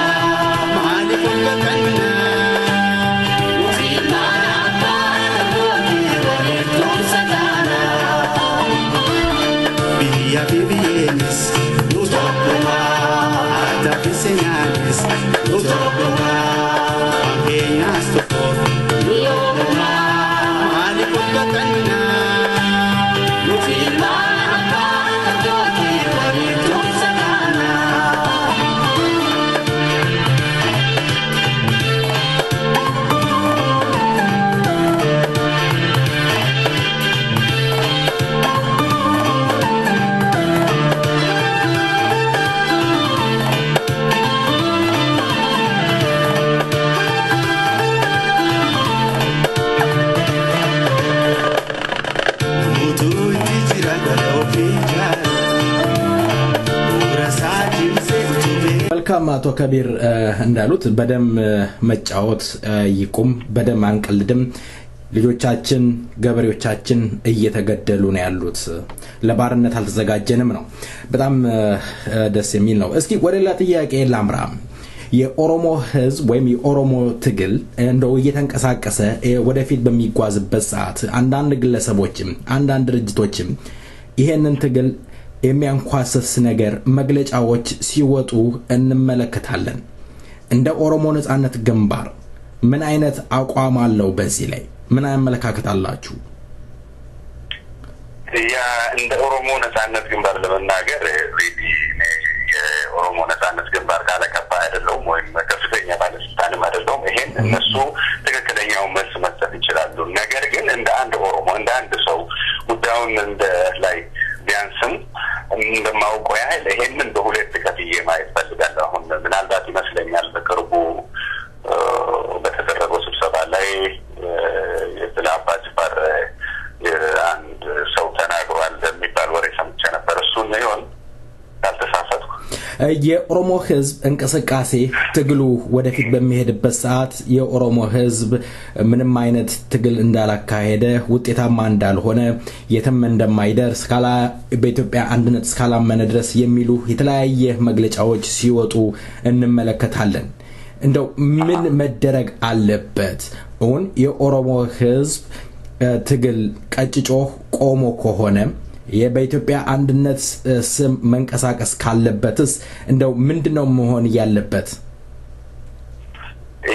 [SPEAKER 4] mali kokana Ya bibienes, no tocoma, da piseñales, no tocoma, apenas tocó, no tocoma, mani con catana, no firma, no quiero sana.
[SPEAKER 2] መልካም አቶ ከቢር እንዳሉት በደም መጫወት ይቁም በደም አንቀልድም ልጆቻችን ገበሬዎቻችን እየተገደሉ ነው ያሉት ለባርነት አልተዘጋጀንም ነው በጣም ደስ የሚል ነው እስኪ ወደላ ጥያቄ ላምራ የኦሮሞ ህዝብ ወይም የኦሮሞ ትግል እንደው እየተንቀሳቀሰ ወደፊት በሚጓዝበት ሰዓት አንዳንድ ግለሰቦችም አንዳንድ ድርጅቶችም ይሄንን ትግል የሚያንኳስስ ነገር መግለጫዎች ሲወጡ እንመለከታለን እንደ ኦሮሞ ነጻነት ግንባር ምን አይነት አቋም አለው በዚህ ላይ ምን አመለካከት አላችሁ
[SPEAKER 5] ያ እንደ ኦሮሞ ነጻነት ግንባር ለመናገር የኦሮሞ ነጻነት ግንባር ካለከባ አይደለም ወይም ከፍተኛ ባለስልጣንም አይደለም ይሄን እነሱ ትክክለኛው መልስ መስጠት ይችላሉ ነገር ግን እንደ አንድ ኦሮሞ እንደ አንድ ሰው ጉዳዩን እንደ ላይ ቢያንስም እንደማውቀው ያህል ይሄንን በሁለት ከፍዬ ማየት ፈልጋለሁ አሁን ምናልባት ይመስለኛል በቅርቡ በተደረገው ስብሰባ ላይ የጥላባ ጅፋር አንድ ሰው ተናግሯል የሚባል ወሬ ሰምቼ ነበር እሱን ነው ይሆን ካልተሳሳትኩ
[SPEAKER 2] የኦሮሞ ህዝብ እንቅስቃሴ ትግሉ ወደፊት በሚሄድበት ሰዓት የኦሮሞ ህዝብ ምንም አይነት ትግል እንዳላካሄደ ውጤታማ እንዳልሆነ የትም እንደማይደርስ ካላ በኢትዮጵያ አንድነት ስካላመነ ድረስ የሚሉ የተለያየ መግለጫዎች ሲወጡ እንመለከታለን እንደው ምን መደረግ አለበት አሁን የኦሮሞ ህዝብ ትግል ቀጭጮ ቆሞ ከሆነ የበኢትዮጵያ አንድነት ስም መንቀሳቀስ ካለበትስ እንደው ምንድነው መሆን ያለበት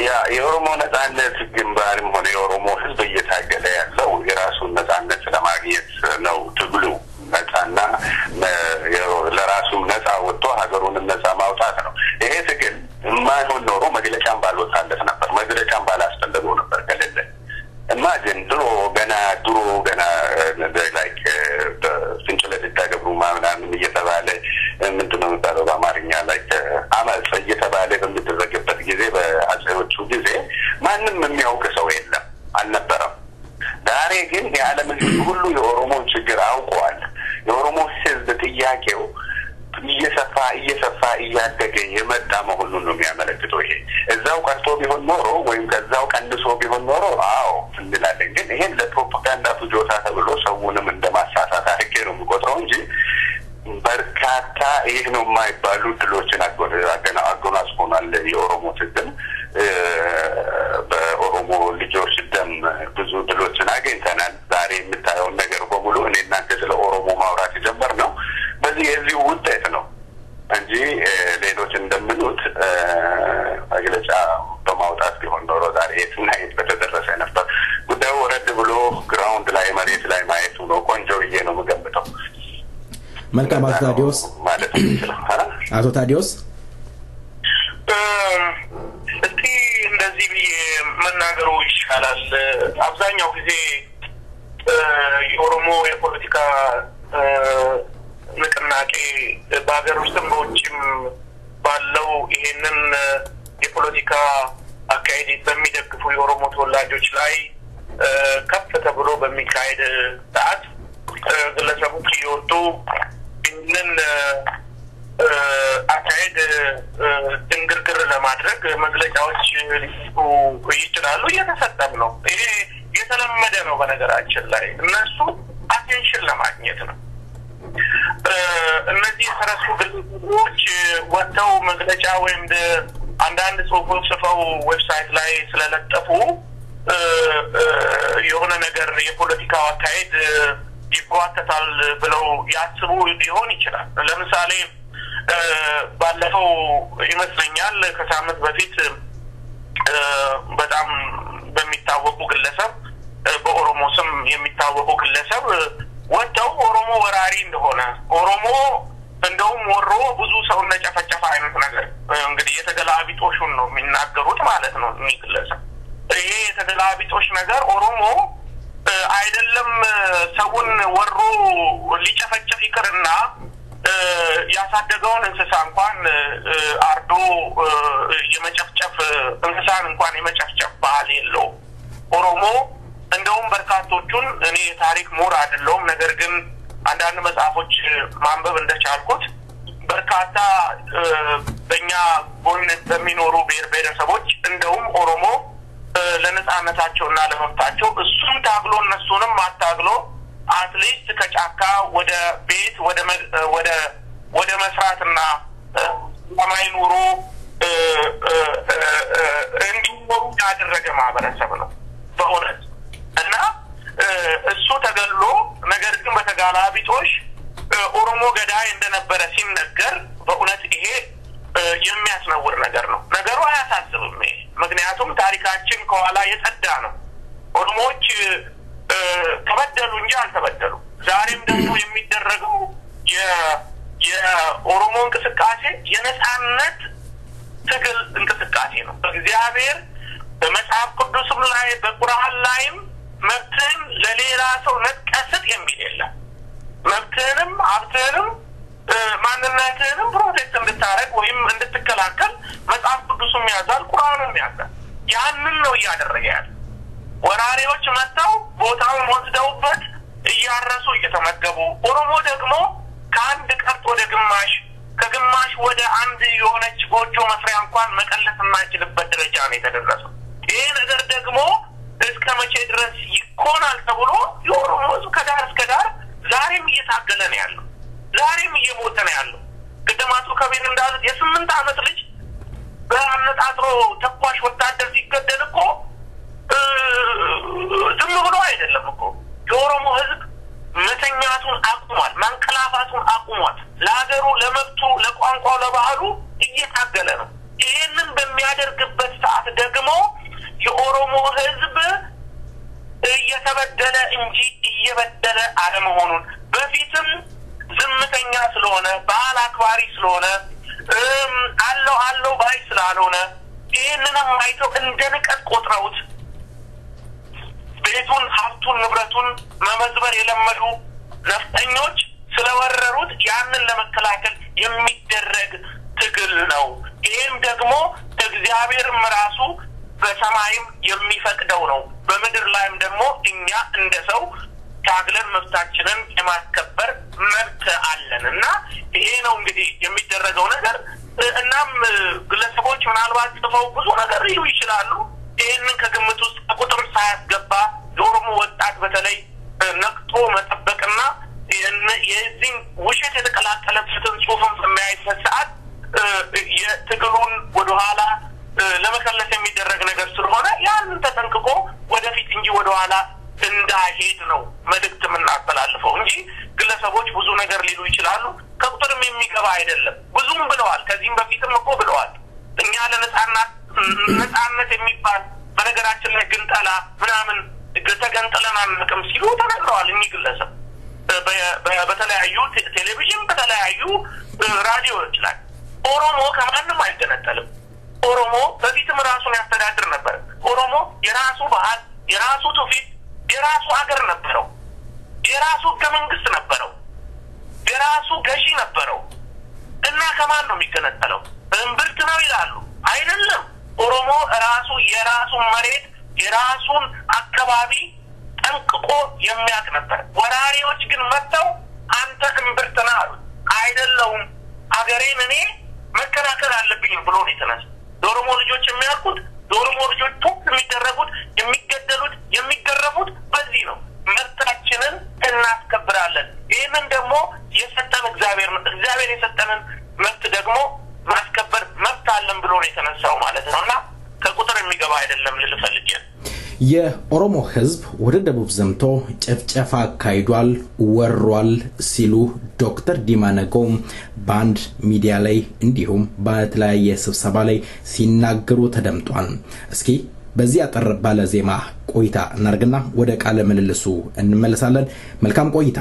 [SPEAKER 5] ያ የኦሮሞ ነጻነት ግንባርም ሆነ የኦሮሞ ህዝብ እየታገለ ያለው የራሱን ነጻነት ለማግኘት ነው ትግሉ ነጻና ለራሱም ነጻ ወጥቶ ሀገሩን ነጻ ማውጣት ነው ይሄ ትግል ማይሆን ኖሮ መግለጫም ባልወጣለት ነበር መግለጫም ባላስፈልገው ነበር ከሌለ imagine ድሮ ገና like ፍንጭለት ይታገብሩ ማምናምን እየተባለ ምንድነው የሚባለው በአማርኛ like አመጽ እየተባለ በሚደረግበት ጊዜ በአጼዎቹ ጊዜ ማንም የሚያውቅ ሰው የለም አልነበረም ዛሬ ግን የዓለም ሁሉ የኦሮሞ ችግር አውቋል የኦሮሞ ህዝብ ጥያቄው እየሰፋ እያደገ የመጣ መሆኑን ነው የሚያመለክተው ይሄ እዛው ቀርቶ ቢሆን ኖሮ ወይም ከዛው ቀንሶ ቢሆን ኖሮ አዎ እንላለን ግን ይሄን ለፕሮፓጋንዳ ፍጆታ ተብሎ ሰውንም እንደማሳሳት አድርጌ ነው የምቆጥረው እንጂ በርካታ ይህ ነው የማይባሉ ድሎችን አጎናጽፎናል የኦሮሞ ትግል በኦሮሞ ልጆች ደም ብዙ ድሎችን አግኝተናል ዛሬ የምታየው ነገር በሙሉ እኔና ስለ ኦሮሞ ማውራት ጀመርነው በዚህ የዚህ ውጤት ነው እንጂ ሌሎች እንደምኑት መግለጫ በማውጣት ቢሆን ኖሮ ዛሬ የትናየት በተደረሰ ነበር ጉዳዩ ወረድ ብሎ ግራውንድ ላይ መሬት ላይ ማየቱ ነው ቆንጆ ብዬ ነው የምገምተው
[SPEAKER 2] መልካም ታዲዮስ
[SPEAKER 5] ማለት
[SPEAKER 2] አቶ ታዲዮስ
[SPEAKER 6] እስቲ እንደዚህ ብዬ መናገሩ ይሻላል አብዛኛው ጊዜ የኦሮሞ የፖለቲካ ንቅናቄ በአገር ውስጥም በውጭም ባለው ይሄንን የፖለቲካ አካሄድ በሚደግፉ የኦሮሞ ተወላጆች ላይ ከፍ ተብሎ በሚካሄድ ሰዓት ግለሰቦች እየወጡ ይህንን አካሄድ ድንግርግር ለማድረግ መግለጫዎች ሊሰጡ ይችላሉ። እየተሰጠም ነው። ይሄ የተለመደ ነው። በነገራችን ላይ እነሱ አቴንሽን ለማግኘት ነው። እነዚህ የተረሱ ግለሰቦች ወጥተው መግለጫ ወይም አንዳንድ ጽሁፎች ጽፈው ዌብሳይት ላይ ስለለጠፉ የሆነ ነገር የፖለቲካው አካሄድ ይጓተታል ብለው ያስቡ ሊሆን ይችላል። ለምሳሌ ባለፈው ይመስለኛል ከሳምንት በፊት በጣም በሚታወቁ ግለሰብ በኦሮሞ ስም የሚታወቁ ግለሰብ ወጥተው ኦሮሞ ወራሪ እንደሆነ ኦሮሞ እንደውም ወሮ ብዙ ሰው እንደጨፈጨፈ አይነት ነገር እንግዲህ የተገላቢጦሹን ነው የሚናገሩት ማለት ነው። ግለሰብ ይሄ የተገላቢጦሽ ነገር ኦሮሞ አይደለም ሰውን ወሮ ሊጨፈጨፍ ይቅርና ያሳደገውን እንስሳ እንኳን አርዶ የመጨፍጨፍ እንስሳን እንኳን የመጨፍጨፍ ባህል የለው ኦሮሞ። እንደውም በርካቶቹን እኔ ታሪክ ሙር አይደለም ነገር ግን አንዳንድ መጽሐፎች ማንበብ እንደቻልኩት በርካታ በእኛ ጎን በሚኖሩ ብሔረሰቦች እንደውም ኦሮሞ ለነጻነታቸውና ለመብታቸው እሱም ታግሎ እነሱንም አታግሎ አትሊስት ከጫካ ወደ ቤት ወደ መስራትና ሰማይ ኑሮ እንዲኖሩ ያደረገ ማህበረሰብ ነው በእውነት። እና እሱ ተገሎ ነገር ግን በተጋላቢጦሽ ኦሮሞ ገዳይ እንደነበረ ሲነገር በእውነት ይሄ የሚያስነውር ነገር ነው። ነገሩ አያሳስብም። ምክንያቱም ታሪካችን ከኋላ የጸዳ ነው። ኦሮሞዎች ተበደሉ እንጂ አልተበደሉ። ዛሬም ደግሞ የሚደረገው የኦሮሞ እንቅስቃሴ የነጻነት ትግል እንቅስቃሴ ነው። በእግዚአብሔር በመጽሐፍ ቅዱስም ላይ በቁርአን ላይም መብትን ለሌላ ሰው ነጥቀስት የሚል የለም። መብትንም ሀብትንም ማንነትንም ፕሮቴክት እንድታረግ ወይም እንድትከላከል መጽሐፍ ቅዱስም ያዛል፣ ቁርአንም ያዛል። ያንን ነው እያደረገ ያለ። ወራሪዎች መጥተው ቦታውን ወስደውበት እያረሱ እየተመገቡ ኦሮሞ ደግሞ ከአንድ ቀርጥ ወደ ግማሽ ከግማሽ ወደ አንድ የሆነች ጎጆ መስሪያ እንኳን መቀለስ የማይችልበት ደረጃ ነው የተደረሰው። ይሄ ነገር ደግሞ እስከ መቼ ድረስ ይኮናል ተብሎ የኦሮሞ ሕዝብ ከዳር እስከ ዳር ዛሬም እየታገለ ነው ያለው፣ ዛሬም እየሞተ ነው ያለው። ቅድማቱ ከቤት እንዳሉት የ8 ዓመት ልጅ በአነጣጥሮ ተኳሽ ወታደር ሲገደል እኮ ዝም ብሎ አይደለም እኮ የኦሮሞ ሕዝብ መተኛቱን አቁሟል፣ ማንቀላፋቱን አቁሟል። ለሀገሩ፣ ለመብቱ፣ ለቋንቋው፣ ለባህሉ እየታገለ ነው። ይሄንን በሚያደርግበት ሰዓት ደግሞ የኦሮሞ ሕዝብ እየተበደለ እንጂ እየበደለ አለመሆኑን በፊትም ዝምተኛ ስለሆነ ባህል አክባሪ ስለሆነ አለው ባይ ስላልሆነ ይሄንንም አይተው እንደ ንቀት ቆጥረውት ቤቱን ሀብቱን ንብረቱን መመዝበር የለመዱ ነፍጠኞች ስለወረሩት ያንን ለመከላከል የሚደረግ ትግል ነው። ይሄም ደግሞ እግዚአብሔርም ራሱ በሰማይም የሚፈቅደው ነው። በምድር ላይም ደግሞ እኛ እንደ ሰው ታግለን መብታችንን የማስከበር መብት አለን እና ይሄ ነው እንግዲህ የሚደረገው ነገር። እናም ግለሰቦች ምናልባት ጽፈው ብዙ ነገር ይሉ ይችላሉ። ይሄንን ከግምት ውስጥ ቁጥር ሳያስገባ የኦሮሞ ወጣት በተለይ ነቅቶ መጠበቅና የዚህ ውሸት የተቀላቀለበትን ጽሁፍን በሚያይበት ሰዓት የትግሉን ወደኋላ ለመከለስ የሚደረግ ነገር ስለሆነ ያንን ተጠንቅቆ ወደፊት እንጂ ወደኋላ እንዳይሄድ ነው መልእክት የምናስተላልፈው እንጂ ግለሰቦች ብዙ ነገር ሊሉ ይችላሉ። ከቁጥርም የሚገባ አይደለም። ብዙም ብለዋል። ከዚህም በፊትም እኮ ብለዋል። እኛ ለነጻነት የሚባል በነገራችን ላይ ግንጠላ ምናምን ተገንጥለን አንቅም ሲሉ ተነግረዋል። እኚህ ግለሰብ በተለያዩ ቴሌቪዥን በተለያዩ ራዲዮዎች ላይ ኦሮሞ ከማንም አይገነጠልም። ኦሮሞ በፊትም ራሱን ያስተዳድር ነበር። ኦሮሞ የራሱ ባህል፣ የራሱ ትውፊት፣ የራሱ ሀገር ነበረው። የራሱ ህገ መንግስት ነበረው። የራሱ ገዢ ነበረው እና ከማን ነው የሚገነጠለው? እምብርት ነው ይላሉ። አይደለም። ኦሮሞ ራሱ የራሱን መሬት የራሱን አካባቢ ጠንቅቆ የሚያውቅ ነበር። ወራሪዎች ግን መጥተው አንተ እምብርተና አሉት። አይደለሁም አገሬን እኔ መከላከል አለብኝ ብሎ ነው የተነሳ። ዶሮሞ ልጆች የሚያልቁት ዶሮሞ ልጆች ቶፕ የሚደረጉት የሚገደሉት የሚገረፉት በዚህ ነው። መብታችንን እናስከብራለን። ይህንን ደግሞ የሰጠን እግዚአብሔር የሰጠንን መብት ደግሞ ማስከበር መብት አለን ብሎ ነው የተነሳው ማለት ነውና ከቁጥር የሚገባ አይደለም ልልፈልግ።
[SPEAKER 2] የኦሮሞ ህዝብ ወደ ደቡብ ዘምቶ ጨፍጨፋ አካሂዷል ወሯል ሲሉ ዶክተር ዲማ ነጎ ባንድ ሚዲያ ላይ እንዲሁም በተለያየ ስብሰባ ላይ ሲናገሩ ተደምጧል። እስኪ በዚህ አጠር ባለ ዜማ ቆይታ እናርግና ወደ ቃለ ምልልሱ እንመለሳለን። መልካም ቆይታ።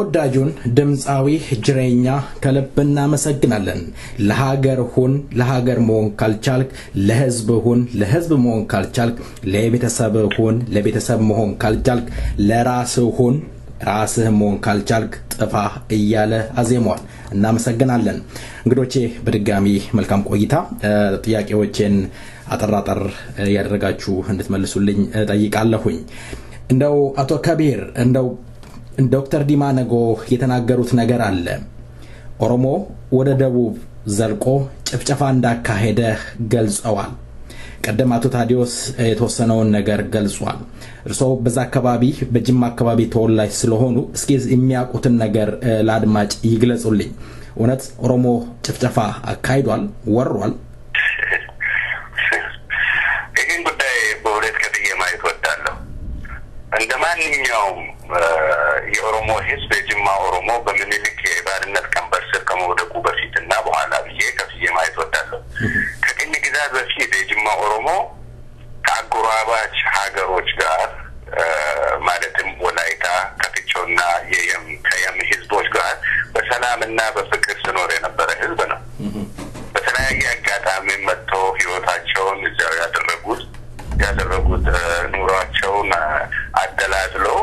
[SPEAKER 2] ተወዳጁን ድምጻዊ ጅሬኛ ከልብና መሰግናለን ለሀገር ሁን ለሀገር መሆን ካልቻልክ ለህዝብ ሁን ለህዝብ መሆን ካልቻልክ ለቤተሰብ ሁን ለቤተሰብ መሆን ካልቻልክ ለራስህ ሁን ራስህ መሆን ካልቻልክ ጥፋ እያለ አዜሟል እና መሰግናለን እንግዶቼ በድጋሚ መልካም ቆይታ ጥያቄዎችን አጠራጠር ያደረጋችሁ እንድትመልሱልኝ ጠይቃለሁኝ እንደው አቶ ከቢር እንደው ዶክተር ዲማ ነጎ የተናገሩት ነገር አለ ኦሮሞ ወደ ደቡብ ዘልቆ ጭፍጨፋ እንዳካሄደ ገልጸዋል ቀደም አቶ ታዲዮስ የተወሰነውን ነገር ገልጿል እርሶ በዛ አካባቢ በጅማ አካባቢ ተወላጅ ስለሆኑ እስኪ የሚያውቁትን ነገር ለአድማጭ ይግለጹልኝ እውነት ኦሮሞ ጭፍጨፋ አካሂዷል ወሯል
[SPEAKER 5] ይህን ጉዳይ በሁለት ከፍዬ ማየት ወዳለሁ እንደማንኛውም የኦሮሞ ህዝብ የጅማ ኦሮሞ በምኒልክ የባርነት ቀንበር ስር ከመውደቁ በፊትና በኋላ ብዬ ከፍዬ ማየት ወዳለሁ ከቅኝ ግዛት በፊት የጅማ ኦሮሞ ከአጎራባች ሀገሮች ጋር ማለትም ወላይታ ከፍቾና ከየም ህዝቦች ጋር በሰላምና በፍቅር ሲኖር የነበረ ህዝብ ነው በተለያየ አጋጣሚ መጥቶ ህይወታቸውን እዚያው ያደረጉት ኑሯቸውን አደላድለው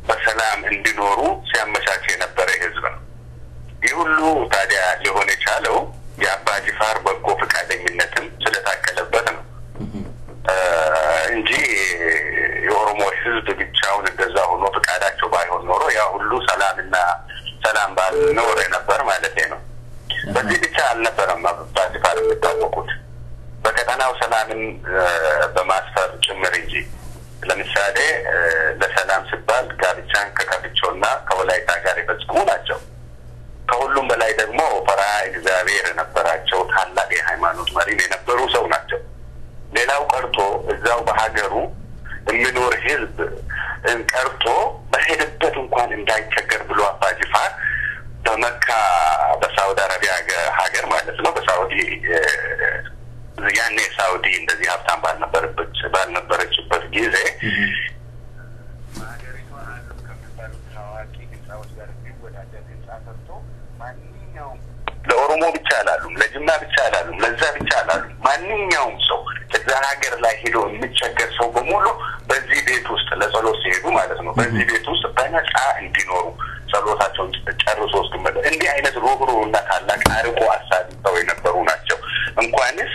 [SPEAKER 5] በሰላም እንዲኖሩ ሲያመቻች የነበረ ህዝብ ነው ይህ ሁሉ ታዲያ ሊሆን የቻለው የአባ ጅፋር በጎ ፈቃደኝነትም ስለታከለበት ነው እንጂ የኦሮሞ ህዝብ ብቻውን እንደዛ ሆኖ ፈቃዳቸው ባይሆን ኖሮ ያ ሁሉ ሰላም ባልኖር ነበር ማለት ነው በዚህ ብቻ አልነበረም አባ ጅፋር የሚታወቁት በቀጠናው ሰላምን በማስፈር ጭምር እንጂ ለምሳሌ ለሰላም ሲባል ጋብቻን ከከፍቾና ከወላይታ ጋር የፈጸሙ ናቸው ከሁሉም በላይ ደግሞ ፈሪሃ እግዚአብሔር የነበራቸው ታላቅ የሃይማኖት መሪ የነበሩ ሰው ናቸው ሌላው ቀርቶ እዛው በሀገሩ የሚኖር ህዝብ ቀርቶ በሄደበት እንኳን እንዳይቸገር ብሎ አባ ጅፋር በመካ በሳውዲ አረቢያ ሀገር ማለት ነው በሳውዲ ያኔ ሳውዲ እንደዚህ ሀብታም ባልነበረችበት ጊዜ ማገሪቷ ዓለም ከሚባሉት ታዋቂ ህንፃዎች ጋር የሚወዳደር ህንፃ ሰርቶ ማንኛውም ለኦሮሞ ብቻ አላሉም ለጅማ ብቻ አላሉም ለዛ ብቻ አላሉም ማንኛውም ሰው እዛ ሀገር ላይ ሄዶ የሚቸገር ሰው በሙሉ በዚህ ቤት ውስጥ ለጸሎት ሲሄዱ ማለት ነው በዚህ ቤት ውስጥ በነፃ እንዲኖሩ ጸሎታቸውን ጨርሶ እስኪመለሱ እንዲህ አይነት ሩህሩህና ታላቅ አርቆ አሳቢ ሰው የነበሩ ናቸው እንኳንስ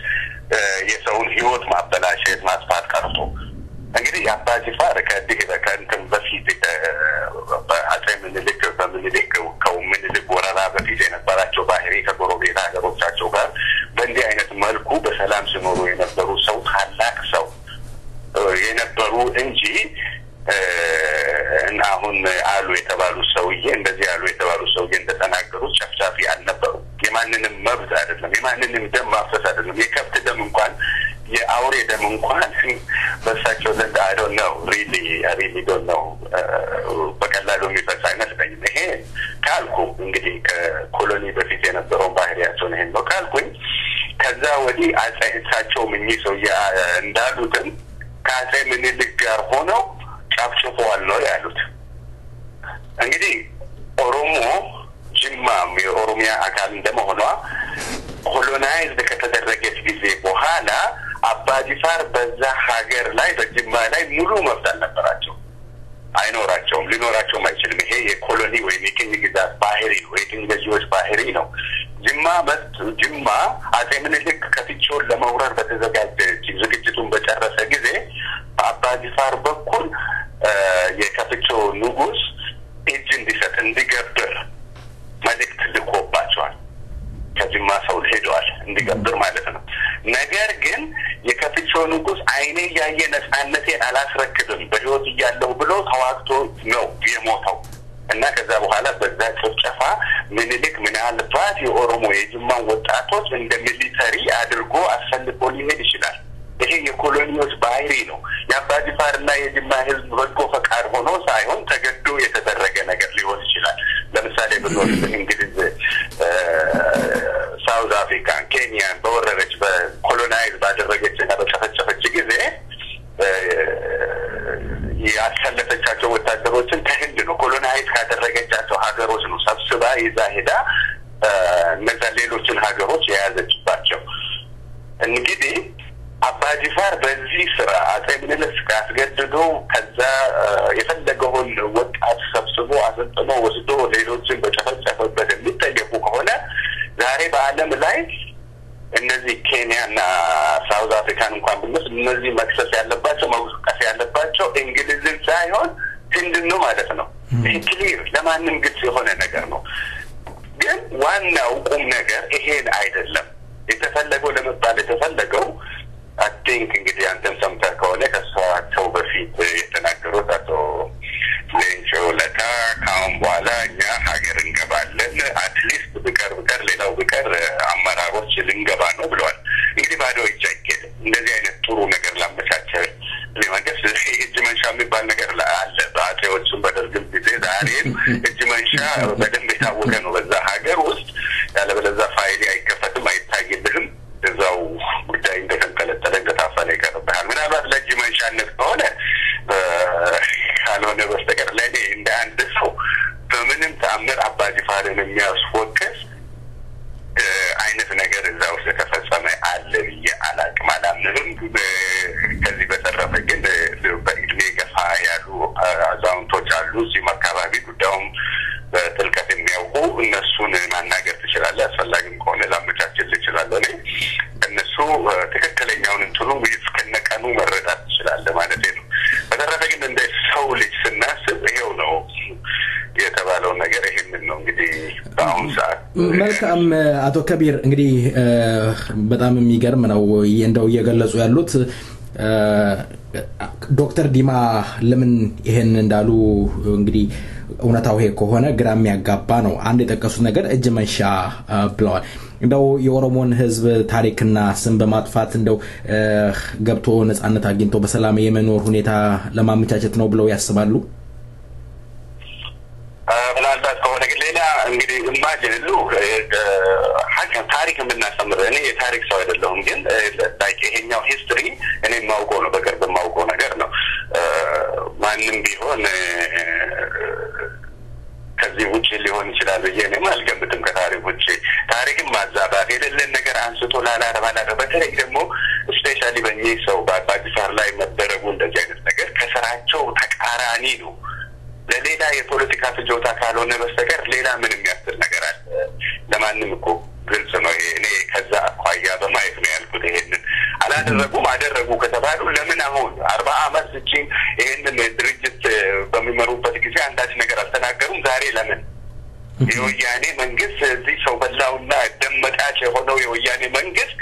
[SPEAKER 5] የሰውን ህይወት ማበላሸት ማጥፋት ቀርቶ እንግዲህ የአባ ጅፋር ከእንትን በፊት በአጼ ምኒልክ ከምኒልክ ወረራ በፊት የነበራቸው ባህሪ ከጎረቤት ሀገሮቻቸው ጋር በእንዲህ አይነት መልኩ በሰላም ሲኖሩ የነበሩ ሰው ታላቅ ሰው የነበሩ እንጂ እና አሁን አሉ የተባሉ ሰውዬ እንደዚህ አሉ የተባሉ ሰውዬ እንደተናገሩት ጨፍጫፊ አልነበሩ የማንንም መብት አይደለም የማንንም ደም ማፍሰስ አይደለም የከብት ደም እንኳን የአውሬ ደም እንኳን በሳቸው ዘንድ I don't know በቀላሉ የሚፈስ አይመስለኝም ይሄ ካልኩ እንግዲህ ከኮሎኒ በፊት የነበረውን ባህሪያቸውን ይሄን ነው ካልኩኝ ከዛ ወዲህ አጻይታቸው ምን ሰውዬ እንዳሉትን ከአጼ ምኒልክ ጋር ሆነው ጫፍጭፈዋል ነው ያሉት እንግዲህ ኦሮሞ ጅማም የኦሮሚያ አካል እንደመሆኗ ኮሎናይዝድ ከተደረገች ጊዜ በኋላ አባ ጅፋር በዛ ሀገር ላይ በጅማ ላይ ሙሉ መብት አልነበራቸው አይኖራቸውም ሊኖራቸውም አይችልም ይሄ የኮሎኒ ወይም የቅኝ ግዛት ባህሪ ነው የቅኝ ገዢዎች ባህሪ ነው ጅማ አጼ ምኒልክ ከፍቾን ለመውረር በተዘጋጀ ዝግጅቱን በጨረሰ ጊዜ በአባ ጅፋር በኩል የከፍቾ ንጉስ እጅ እንዲሰጥ እንዲገብር መልእክት ልኮባቸዋል ከጅማ ሰው ሄደዋል እንዲገብር ማለት ነው ነገር ግን የከፍቾ ንጉስ አይኔ ያየ ነፃነቴን አላስረክብም በህይወት እያለሁ ብሎ ተዋግቶ ነው የሞተው እና ከዛ በኋላ በዛ ጭፍጨፋ ምኒልክ ምናልባት የኦሮሞ የጅማን ወጣቶች እንደ ሚሊተሪ አድርጎ አሰልፎ ሊሄድ ይችላል ይሄ የኮሎኒዎች ባህሪ ነው የአባ ጅፋርና የጅማ ህዝብ በጎ ፈቃድ ሆኖ ሳይሆን ተገዶ የተደረገ ነገር ሊሆን ይችላል ለምሳሌ ብንወስድ እንግሊዝ ሳውዝ አፍሪካን ኬንያን በወረረች በኮሎናይዝ ባደረገችና በጨፈጨፈች ጊዜ ያሰለፈቻቸው ወታደሮችን ከህንድ ነው ኮሎናይዝ ካደረገቻቸው ሀገሮች ለዚህ ስራ አጼ ምኒልክ አስገድዶ ከዛ የፈለገውን ወጣት ሰብስቦ አሰልጥኖ ወስዶ ሌሎችን በጨፈጨፈበት የሚጠየቁ ከሆነ ዛሬ በዓለም ላይ እነዚህ ኬንያና ሳውዝ አፍሪካን እንኳን ብንወስድ እነዚህ መክሰስ ያለባቸው መውቀስ ያለባቸው እንግሊዝን ሳይሆን ህንድን ነው ማለት ነው። ይሄ ክሊር ለማንም ግልጽ የሆነ ነገር ነው። ግን ዋናው ቁም ነገር ይሄን አይደለም የተፈለገው ለመባል የተፈለገው I think እንግዲህ አንተም ሰምተህ ከሆነ ከሷቸው በፊት የተናገሩት አቶ ሌንጮ ለታ ካሁን በኋላ እኛ ሀገር እንገባለን አትሊስት ብቀር ሌላው ብቀር አመራሮች ልንገባ ነው ብለዋል። እንግዲህ ባዶ እጅ አይኬድም። እንደዚህ አይነት ጥሩ ነገር ላመቻቸል ለማንገስ እጅ መንሻ የሚባል ነገር አለ። በአጼዎቹም በደርግም ጊዜ ዛሬም እጅ መንሻ በደንብ የታወቀ ነው በዛ ሀገር ውስጥ። ያለበለዛ ፋይል አይከፈትም አይታይልህም። እዛው ጉዳይ እንደተንጠለጠለ እንደታፈነ ይቀርብሃል። ምናልባት ለእጅ መንሻነት ከሆነ ካልሆነ በስተቀር ለእኔ እንደ አንድ ሰው በምንም ተአምር አባጅፋርን የሚያስወቅስ አይነት ነገር እዛ ውስጥ ተፈጸመ አለ ብዬ አላቅም አላምንም። ከዚህ በተረፈ ግን በእድሜ ገፋ ያሉ አዛውንቶች አሉ እዚህም አካባቢ ጉዳዩም በጥልቀት የሚያውቁ እነሱን ማናገር ትችላለህ። አስፈላጊም ከሆነ ላመቻችል እችላለሁ። እኔ እነሱ ትክክለኛውን እንትኑ እስከነቀኑ መረዳት ትችላለህ ማለት ነው። በተረፈ ግን እንደ ሰው ልጅ ስናስብ ይሄው ነው የተባለው ነገር ይሄንን ነው እንግዲህ በአሁኑ ሰዓት።
[SPEAKER 2] መልካም አቶ ከቢር እንግዲህ በጣም የሚገርም ነው እንደው እየገለጹ ያሉት ዶክተር ዲማ ለምን ይሄን እንዳሉ እንግዲህ እውነታው ይሄ ከሆነ ግራም ያጋባ ነው። አንድ የጠቀሱት ነገር እጅ መንሻ ብለዋል። እንደው የኦሮሞን ህዝብ ታሪክና ስም በማጥፋት እንደው ገብቶ ነፃነት አግኝቶ በሰላም የመኖር ሁኔታ ለማመቻቸት ነው ብለው ያስባሉ?
[SPEAKER 5] ምናልባት ከሆነ ግን ሌላ እንግዲህ ኢማጂን ታሪክ የምናስተምር እኔ የታሪክ ሰው አይደለሁም። ግን ይሄኛው ሂስትሪ እኔ የማውቀው ነው በቅርብ የማውቀው ነገር ነው። ማንም ቢሆን ከዚህ ውጭ ሊሆን ይችላል ብዬ እኔም አልገምትም። ከታሪክ ውጭ ታሪክም ማዛባት የሌለን ነገር አንስቶ ላላረባላረ በተለይ ደግሞ ስፔሻሊ በእኚህ ሰው በአባጅፋር ላይ መደረጉ እንደዚህ አይነት ነገር ከስራቸው ተቃራኒ ነው። ለሌላ የፖለቲካ ፍጆታ ካልሆነ በስተቀር ሌላ ምን የሚያስብል ነገር አለ? ለማንም እኮ ግልጽ ነው። እኔ ከዛ አኳያ በማየት ነው ያልኩት። ይሄንን አላደረጉም አደረጉ ከተባሉ ለምን አሁን 40 አመት እቺን ይሄንን ድርጅት በሚመሩበት ጊዜ አንዳች ነገር አልተናገሩም? ዛሬ ለምን የወያኔ መንግስት እዚህ ሰው በላውና ደመጣጭ የሆነው የወያኔ መንግስት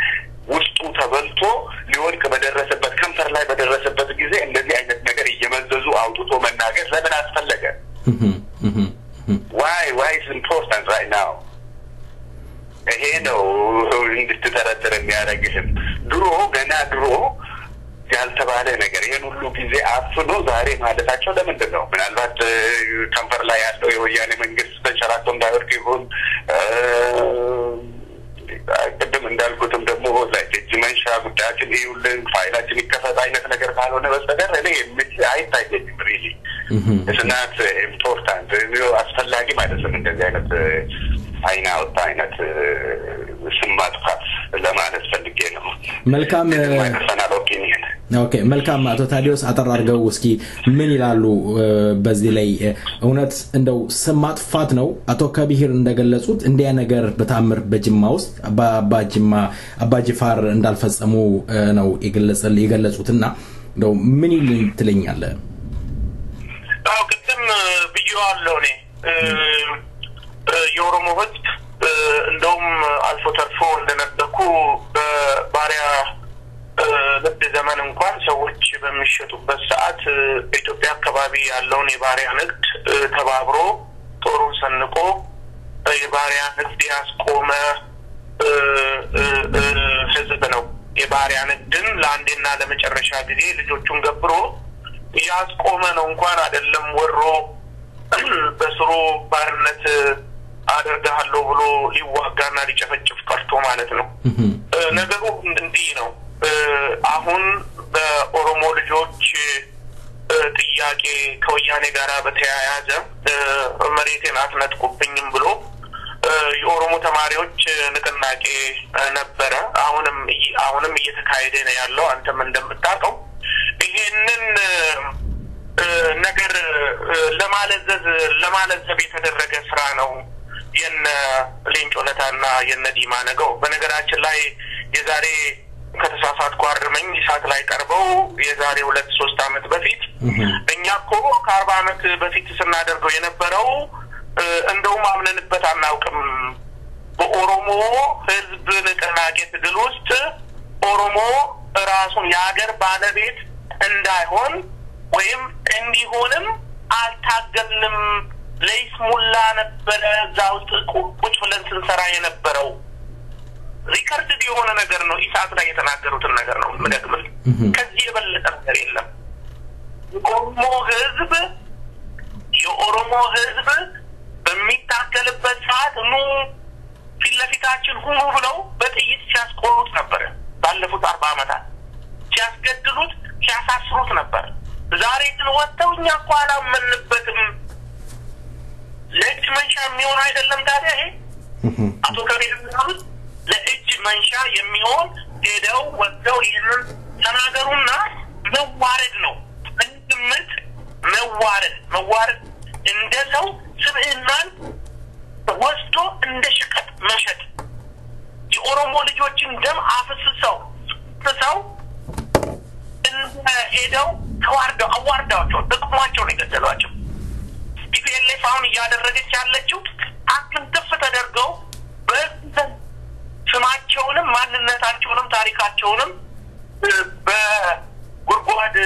[SPEAKER 5] ውስጡ ተበልቶ ሊወድቅ በደረሰበት ከንፈር ላይ በደረሰበት ጊዜ እንደዚህ አይነት ነገር እየመዘዙ አውጥቶ መናገር ለምን አስፈለገ? why is important right now? ይሄ ነው እንድትጠረጥር የሚያደርግህም። ገና ድሮ ያልተባለ ነገር ይሄን ሁሉ ጊዜ አፍኖ ዛሬ ማለታቸው ለምንድን ነው? ምናልባት ከንፈር ላይ ያለው የወያኔ መንግስት ተንሸራቶ እንዳይወድቅ ይሁን ቅድም እንዳልኩትም ደግሞ እጅ መንሻ ጉዳያችን ይሁልን ፋይላችን ይከፈት አይነት ነገር ካልሆነ በስተቀር እኔ አይታየኝም። ሪሊ it's not important አስፈላጊም አይደለም እንደዚህ አይነት አይና ወጣ አይነት ስም ማጥፋት ለማለት ፈልጌ ነው። መልካም ኦኬ መልካም አቶ ታዲዮስ አጠር አድርገው እስኪ ምን ይላሉ በዚህ ላይ? እውነት እንደው ስም ማጥፋት ነው አቶ ከቢር እንደገለጹት እንዲያ ነገር በታምር በጅማ ውስጥ አባጅፋር እንዳልፈጸሙ ነው የገለጹትና እንደው ምን ትለኛለህ?
[SPEAKER 6] አው ቅድም ብየዋለሁ እኔ የኦሮሞ ህዝብ እንደውም አልፎ ተርፎ እንደነበርኩ በባሪያ ለብ ዘመን እንኳን ሰዎች በሚሸጡበት ሰዓት በኢትዮጵያ አካባቢ ያለውን የባሪያ ንግድ ተባብሮ ጦሩን ሰንቆ የባሪያ ንግድ ያስቆመ ህዝብ ነው። የባሪያ ንግድን ለአንዴና ለመጨረሻ ጊዜ ልጆቹን ገብሮ ያስቆመ ነው። እንኳን አይደለም ወሮ በስሩ ባርነት አደርጋለሁ ብሎ ሊዋጋና ሊጨፈጭፍ ቀርቶ ማለት ነው። ነገሩ እንዲህ ነው። አሁን በኦሮሞ ልጆች ጥያቄ ከወያኔ ጋራ በተያያዘ መሬቴን አትነጥቁብኝም ብሎ የኦሮሞ ተማሪዎች ንቅናቄ ነበረ አሁንም እየተካሄደ ነው ያለው አንተም እንደምታውቀው ይሄንን ነገር ለማለዘብ የተደረገ ስራ ነው የነ ሌንጮለታና የነ ዲማ ነገው በነገራችን ላይ የዛሬ ከተሳሳትኩ አርመኝ ኢሳት ላይ ቀርበው የዛሬ 2-3 አመት በፊት እኛኮ ከ40 አመት በፊት ስናደርገው የነበረው እንደውም አምነንበት አናውቅም በኦሮሞ ህዝብ ንቅናቄ ትግል ውስጥ ኦሮሞ ራሱን ያገር ባለቤት እንዳይሆን ወይም እንዲሆንም አልታገልንም ለይስሙላ ነበር ዛውት ቁጭ ብለን ስንሰራ የነበረው ሪከርድ የሆነ ነገር ነው ኢሳት ላይ የተናገሩትን ነገር ነው ምንድነው ከዚህ የበለጠ ነገር የለም የኦሮሞ ህዝብ በሚታገልበት ሰዓት ነው ፊትለፊታችን ሁሉ ብለው በጥይት ሲያስቆሉት ነበር ባለፉት 40 አመታት ሲያስገድሉት ሲያሳስሩት ነበር ዛሬ ግን ወጣውኛ ቋላ ምንበትም ለእጅ መንሻ የሚሆን አይደለም ታዲያ ይሄ አቶ ከቤል ምናምን ለእጅ መንሻ የሚሆን ሄደው ወጣው ይሄንን ተናገሩና መዋረድ ነው እንድምት መዋረድ እንደ ሰው ስብዕናን ወስዶ እንደ ሸቀጥ መሸጥ የኦሮሞ ልጆችን ደም አፍስሰው ሄደው አዋርዳቸው ጥቅማቸው ነው የገደሏቸው ዲፒኤልኤፍ አሁን እያደረገች ያለችው አክንተፍ ተደርገው በስማቸውንም ማንነታቸውንም ታሪካቸውንም በጉርጓድ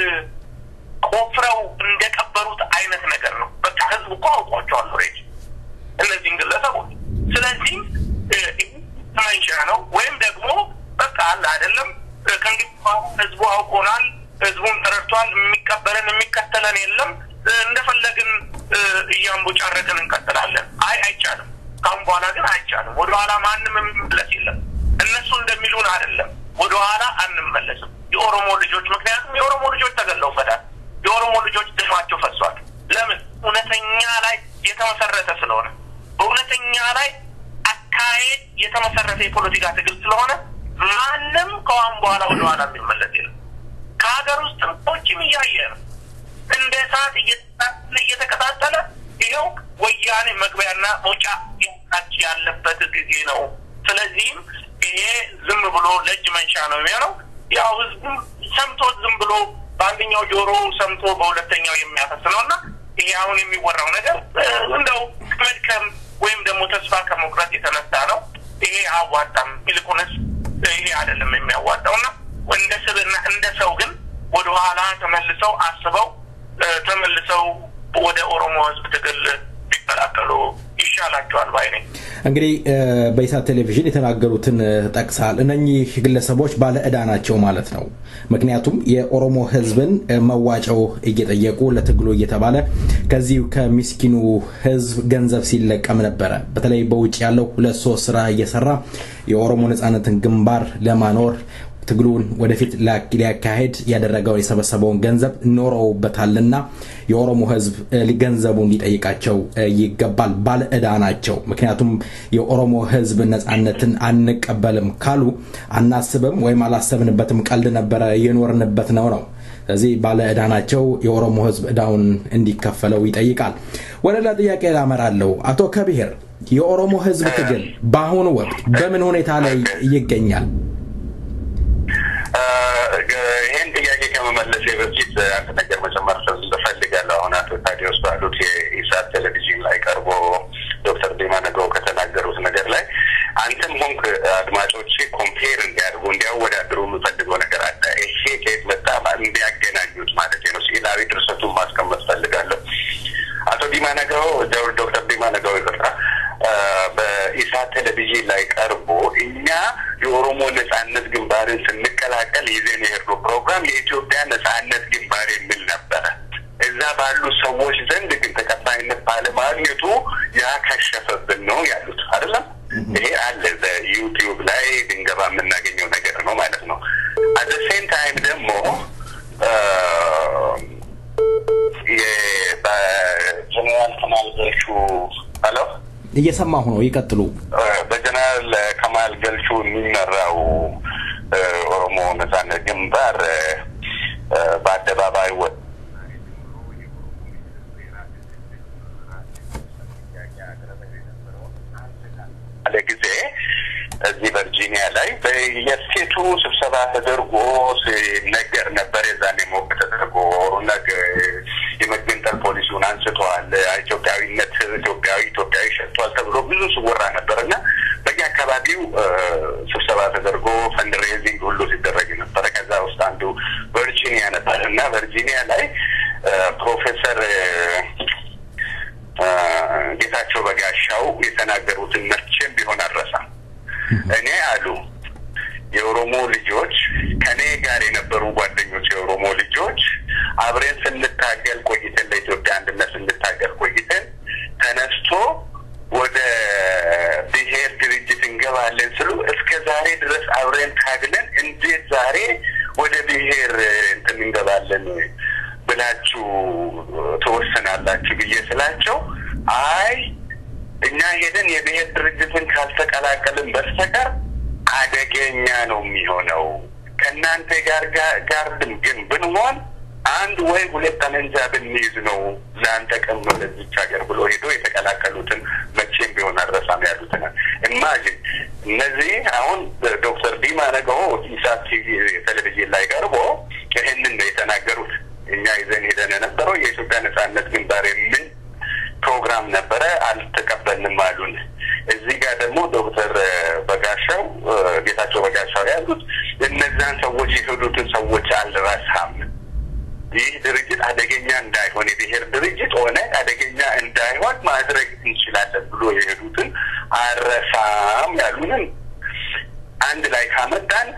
[SPEAKER 6] ቆፍረው እንደቀበሩት አይነት ነገር ነው በቃ ህዝቡ እኮ አውቋቸዋል ኦሬዲ እነዚህን ግለሰቦች ስለዚህ ማንሻ ነው ወይም ደግሞ በቃ አለ አይደለም ከእንግዲህ ህዝቡ አውቆናል ህዝቡን ተረድቷል የሚከተለን የለም እንደፈለግን እያምቡ ጫረቀን እንከተላለን አይቻልም ካሁን በኋላ ግን አይቻልም ወደ ኋላ ማንንም መለስ የለም እነሱ እንደሚሉን አይደለም ወደ ኋላ አንመለስም የኦሮሞ ልጆች ምክንያቱም የኦሮሞ ልጆች ተገለውበታል የኦሮሞ ልጆች ደማቸው ፈሷል ለምን እውነተኛ ላይ የተመሰረተ ስለሆነ በእውነተኛ ላይ አካሄድ የተመሰረተ የፖለቲካ ትግል ስለሆነ ማንንም ከዋን በኋላ ወደ ኋላ የሚመለስ የለም ከሀገር ውስጥም ፖችም እያየን እንደ ሰዓት እየተከታተለ ይሄው ወያኔ መግቢያና መውጫ ያለበት ጊዜ ነው ስለዚህም ይሄ ዝም ብሎ ለእጅ መንሻ ነው የሚሆነው ያው ህዝቡ ሰምቶ ዝም ብሎ በአንደኛው ጆሮ ሰምቶ በሁለተኛው የሚያፈስነውና ይሄ አሁን የሚወራው ነገር እንደው ከመድከም ወይም ደግሞ ተስፋ ከመቁረጥ የተነሳ ነው ይሄ አዋጣም ይልቁንስ ይሄ አይደለም የሚያዋጣውና እንደ ሰው ግን ወደ ኋላ ተመልሰው አስበው ተመልሰው ወደ ኦሮሞ ህዝብ ትግል ቢቀላቀሉ ይሻላቸዋል ባይኔ
[SPEAKER 2] እንግዲህ በኢሳት ቴሌቪዥን የተናገሩትን ጠቅሳል እነኚህ ግለሰቦች ባለ ዕዳ ናቸው ማለት ነው ምክንያቱም የኦሮሞ ህዝብን መዋጫው እየጠየቁ ለትግሉ እየተባለ ከዚህ ከሚስኪኑ ህዝብ ገንዘብ ሲለቀም ነበር በተለይ በውጭ ያለው 2-3 ስራ እየሰራ የኦሮሞ ነጻነትን ግንባር ለማኖር ትግሉን ወደፊት ሊያካሄድ ያደረገው የሰበሰበውን ገንዘብ ኖረውበታልና የኦሮሞ ህዝብ ሊገንዘቡን ሊጠይቃቸው ይገባል ባለ ዕዳ ናቸው ምክንያቱም የኦሮሞ ህዝብ ነጻነትን አንቀበልም ካሉ አናስብም ወይም አላሰብንበትም ቀልድ ነበር የኖርንበት ነው ስለዚህ ባለ ዕዳ ናቸው የኦሮሞ ህዝብ ዕዳውን እንዲከፈለው ይጠይቃል ወለላ ጥያቄ ላመራለው አቶ ከቢር የኦሮሞ ህዝብ ትግል በአሁኑ ወቅት በምን ሁኔታ ላይ ይገኛል
[SPEAKER 5] ይሄን ጥያቄ ከመመለስ በፊት አንተ ነገር መጨመር ፈልጋለሁ አሁን አቶ ታዲዮስ ባሉት የኢሳት ቴሌቪዥን ላይ ቀርቦ ዶክተር ዲማ ነገው ከተናገሩት ነገር ላይ አንተም ሆንክ አድማጮች ኮምፔር እንዲያወዳድሩ የምፈልገው ነገር አለ ይሄ ከየት መጣ እንዲያገናኙት ማለት ነው ሲላዊ ድርሰቱን ማስቀመጥ ፈልጋለሁ አቶ ዲማ ነገው ዶክተር ዲማ ነገው በኢሳት ቴሌቪዥን ላይ ቀርቦ እኛ የኦሮሞ ነጻነት ግንባርን ስንቀላቀል ይዘን የሄድነው ፕሮግራም የኢትዮጵያ ነጻነት ግንባር የሚል ነበር እዛ ባሉ ሰዎች ዘንድ ግን ተቀባይነት ባለማግኘቱ ያከሸፈብን ነው ያሉት አይደለም ይሄ አለ በዩቲዩብ ላይ ድንገባ የምናገኘው ነገር ነው ማለት ነው at the same time ደግሞ የጀነራል ከማል ዘሹ አሎ
[SPEAKER 2] እየሰማሁ ነው ይቀጥሉ
[SPEAKER 5] በጀነራል ከማል ገልቹ የሚመራው ኦሮሞ ነጻነት ግንባር በአደባባይ ለጊዜ እዚህ ቨርጂኒያ ላይ በየስቴቱ ስብሰባ ተደርጎ ሲነገር ነበር የዛኔ ሞቅ ተደርጎ የመገንጠል ፖሊሲውን አንስተዋል ኢትዮጵያዊ ሸጥቷል ተብሎ ብዙ ሲወራ ነበርና በየአካባቢው ስብሰባ ተደርጎ ፈንድሬዚንግ ሁሉ ሲደረግ ነበር ከዛ ውስጥ አንዱ ቨርጂኒያ ነበርና ቨርጂኒያ ላይ ፕሮፌሰር ጌታቸው በጋሻው የተናገሩትን መቼም ቢሆን አልረሳም እኔ አሉ የኦሮሞ ልጆች ከኔ ጋር የነበሩ ጓደኞች የኦሮሞ ልጆች አብረን ስንታገል ቆይተን ለኢትዮጵያ አንድነት ስንታገል ቆይተን ተነስቶ ወደ ብሔር ድርጅት እንገባለን ስሉ እስከ ዛሬ ድረስ አብረን ታግለን እንዴት ዛሬ ወደ ብሔር እንገባለን ብላችሁ ተወሰናላችሁ በየስላቸው አይ እኛ ሄደን የብሔር ድርጅትን ካልተቀላቀልን በስተቀር አደገኛ ነው የሚሆነው ከናንተ ጋር ግን ብንሆን አንድ ወይ ሁለት ጠመንጃ ብንይዝ ነው ላንተ ቀመለ ብቻ ሀገር ብሎ ሄዶ የተቀላቀሉትን መቼም ቢሆን አረሳም ያሉትን ኢማጂን እነዚህ አሁን ዶክተር ዲማ ነገው ኢሳት ቴሌቪዥን ላይ ቀርቦ ይሄንን የተናገሩት እኛ ይዘን ሄደን የነበረው የኢትዮጵያ ነጻነት ግንባር ምን ፕሮግራም ነበረ አልተቀበልንም አሉን እዚህ ጋር ደግሞ ዶክተር በጋሻው ጌታቸው በጋሻው ያሉት እነዛን ሰዎች የሄዱትን ሰዎች አልረሳም ይህ ድርጅት አደገኛ እንዳይሆን የብሔር ድርጅት ሆነ አደገኛ እንዳይሆን ማድረግ እንችላለን ብሎ የሄዱትን አልረሳም ያሉንን አንድ ላይ ካመጣን